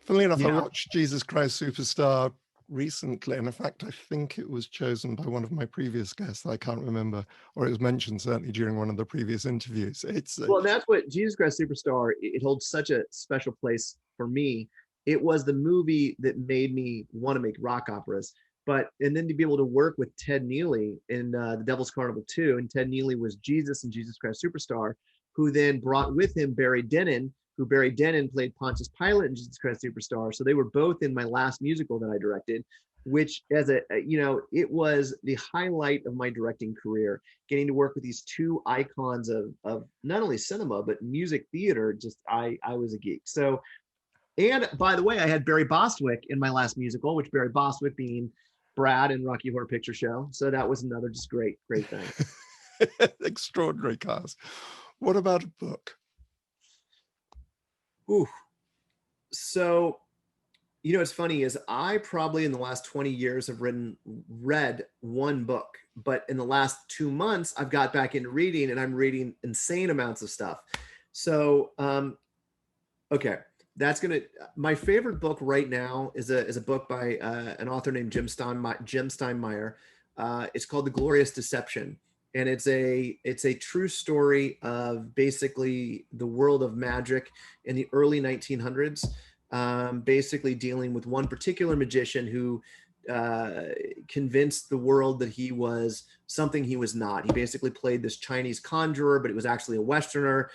Funnily enough, I Yeah. watched Jesus Christ Superstar recently, and in fact, I think it was chosen by one of my previous guests. I can't remember, or it was mentioned certainly during one of the previous interviews. It's Well, that's what Jesus Christ Superstar, it holds such a special place for me. It was the movie that made me want to make rock operas. And then to be able to work with Ted Neely in The Devil's Carnival 2, and Ted Neely was Jesus in Jesus Christ Superstar, who then brought with him Barry Dennen, who Barry Dennen played Pontius Pilate in Jesus Christ Superstar. So they were both in my last musical that I directed, which it was the highlight of my directing career, getting to work with these two icons of not only cinema, but music theater. Just, I was a geek. So, and by the way, I had Barry Bostwick in my last musical, which Barry Bostwick being Brad in Rocky Horror Picture Show. So that was another just great thing. extraordinary cast. What about a book? Ooh. So, what's funny is I probably in the last 20 years have read one book, but in the last 2 months, I've got back into reading and I'm reading insane amounts of stuff. So, okay. My favorite book right now is a book by an author named Jim Steinmeier. It's called The Glorious Deception. And it's a true story of basically the world of magic in the early 1900s, basically dealing with one particular magician who convinced the world that he was something he was not. He basically played this Chinese conjurer, but it was actually a Westerner.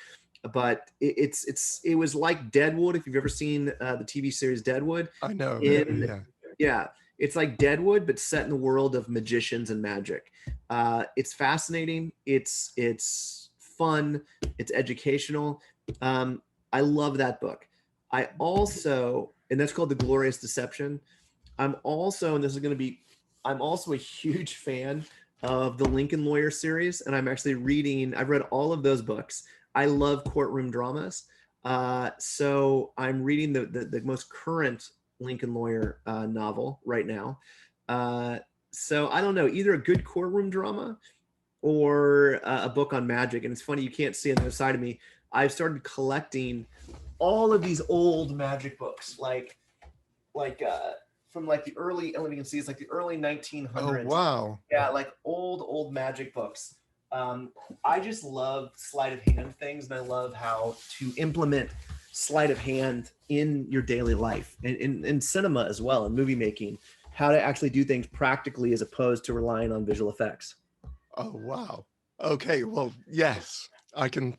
But it was like Deadwood. If you've ever seen the TV series Deadwood, I know. Yeah, it's like Deadwood, but set in the world of magicians and magic. It's fascinating. It's fun. It's educational. I love that book. And that's called The Glorious Deception. I'm also a huge fan of the Lincoln Lawyer series, and I've read all of those books. I love courtroom dramas. So I'm reading the most current Lincoln Lawyer novel right now. So I don't know, either a good courtroom drama or a book on magic. And it's funny, you can't see on the other side of me. I've started collecting all of these old magic books, like from like the early, let me see, it's like the early 1900s. Oh, wow. Yeah, like old magic books. I just love sleight of hand things, and I love how to implement sleight of hand in your daily life, and in cinema as well, and movie making, how to actually do things practically as opposed to relying on visual effects. Oh, wow. Okay, well, yes, I can.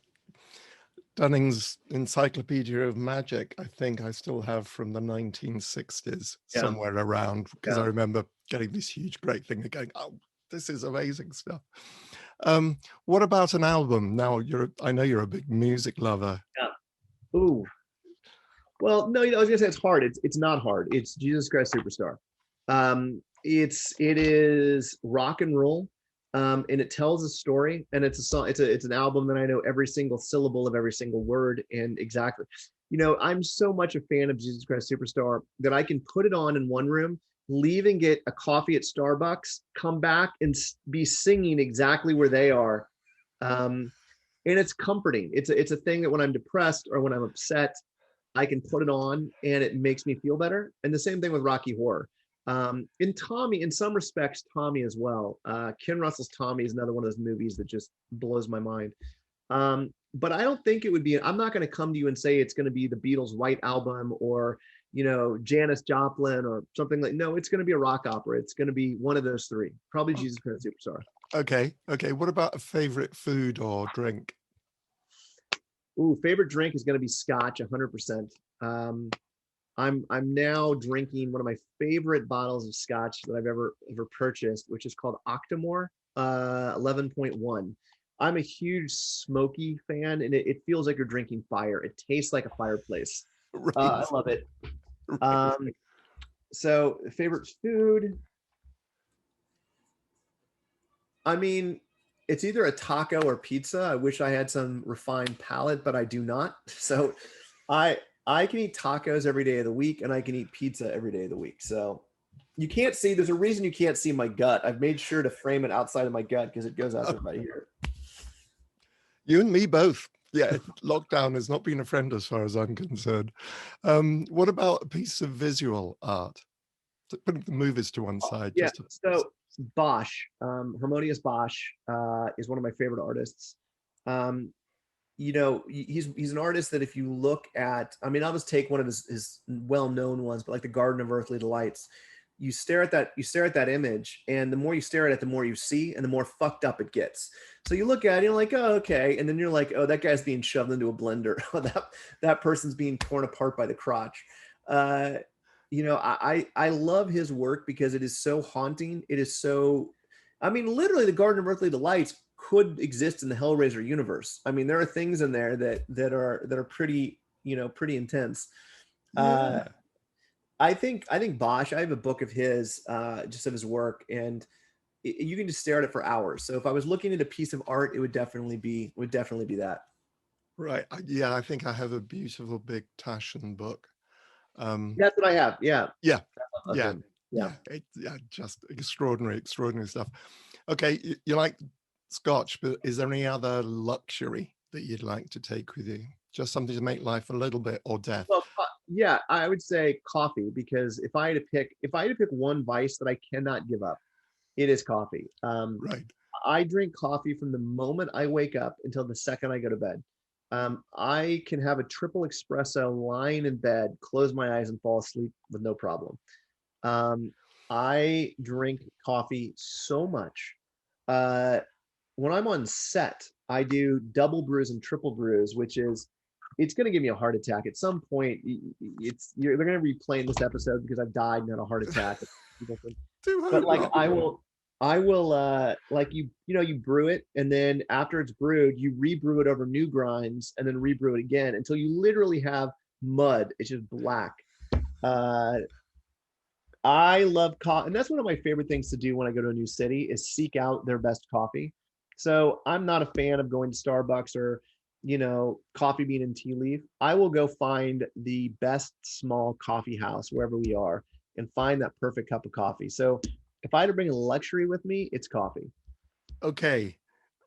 Dunning's Encyclopedia of Magic, I think I still have from the 1960s, somewhere around, because I remember getting this huge, great thing and going, oh, this is amazing stuff. What about an album? Now, I know you're a big music lover. Yeah. Ooh. Well, no, I was gonna say it's hard. It's not hard. It's Jesus Christ Superstar. It is rock and roll, and it tells a story, and it's a song. It's an album that I know every single syllable of every single word, and exactly. I'm so much a fan of Jesus Christ Superstar that I can put it on in one room, leave and get a coffee at Starbucks, come back and be singing exactly where they are. And it's comforting. It's a thing that when I'm depressed or when I'm upset, I can put it on and it makes me feel better. And the same thing with Rocky Horror. In Tommy, in some respects, Tommy as well. Ken Russell's Tommy is another one of those movies that just blows my mind. But I don't think it would be, I'm not going to come to you and say it's going to be the Beatles' White Album or, Janis Joplin or something like, no, it's going to be a rock opera. It's going to be one of those three, probably Jesus Christ Superstar. Okay. What about a favorite food or drink? Ooh, favorite drink is going to be scotch, 100%. I'm now drinking one of my favorite bottles of scotch that I've ever purchased, which is called Octomore 11.1. I'm a huge smoky fan, and it feels like you're drinking fire. It tastes like a fireplace. Right. I love it. So favorite food. I mean, it's either a taco or pizza. I wish I had some refined palate, but I do not. So I I can eat tacos every day of the week, and I can eat pizza every day of the week. So you can't see. There's a reason you can't see my gut. I've made sure to frame it outside of my gut because it goes out to about here. You and me both. Yeah, lockdown has not been a friend as far as I'm concerned. What about a piece of visual art? Putting the movies to one side. Yeah. Just So Bosch, Harmonious Bosch, is one of my favorite artists. You know, he's an artist that if you look at, I mean, I'll just take one of his well-known ones, but like the Garden of Earthly Delights. You stare at that image, and the more you stare at it, the more you see, and the more fucked up it gets. So you look at it, you're like, oh, okay, and then you're like, oh, that guy's being shoved into a blender. that person's being torn apart by the crotch. You know, I love his work because it is so haunting. It is so, I mean, literally, the Garden of Earthly Delights could exist in the Hellraiser universe. I mean, there are things in there that are pretty, you know, pretty intense. yeah. I think Bosch, I have a book of his, just of his work, and you can just stare at it for hours. So if I was looking at a piece of art, it would definitely be that. Right. Yeah, I think I have a beautiful big Taschen book. That's what I have. Yeah. Yeah. I love Yeah. him. Yeah. Yeah, just extraordinary stuff. Okay, you like Scotch, but is there any other luxury that you'd like to take with you? Just something to make life a little bit, or death? Well, yeah, I would say coffee, because if I had to pick one vice that I cannot give up, it is coffee. Right. I drink coffee from the moment I wake up until the second I go to bed. I can have a triple espresso lying in bed, close my eyes, and fall asleep with no problem. I drink coffee so much. When I'm on set, I do double brews and triple brews, which is, it's going to give me a heart attack at some point. They're going to be replaying this episode because I've died and had a heart attack. But like I will like you brew it, and then after it's brewed, you rebrew it over new grinds, and then rebrew it again until you literally have mud. It's just black. I love coffee, and that's one of my favorite things to do when I go to a new city is seek out their best coffee. So I'm not a fan of going to Starbucks or, you know, Coffee Bean and Tea Leaf. I will go find the best small coffee house wherever we are and find that perfect cup of coffee. So if I had to bring a luxury with me, it's coffee. Okay.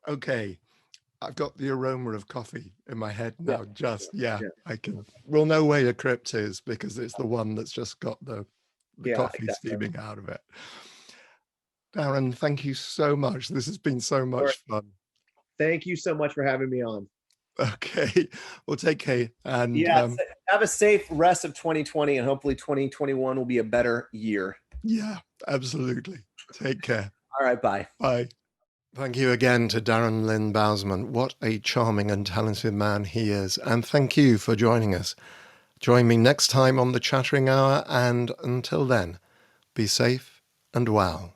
I've got the aroma of coffee in my head now. Yeah. I can. We'll know where your crypt is because it's the one that's just got the coffee steaming out of it. Darren, thank you so much. This has been so much fun. Thank you so much for having me on. Okay, well, take care. And have a safe rest of 2020, and hopefully 2021 will be a better year. Yeah, absolutely. Take care. All right, bye. Bye. Thank you again to Darren Lynn Bousman. What a charming and talented man he is. And thank you for joining us. Join me next time on the Chattering Hour, and until then, be safe and well.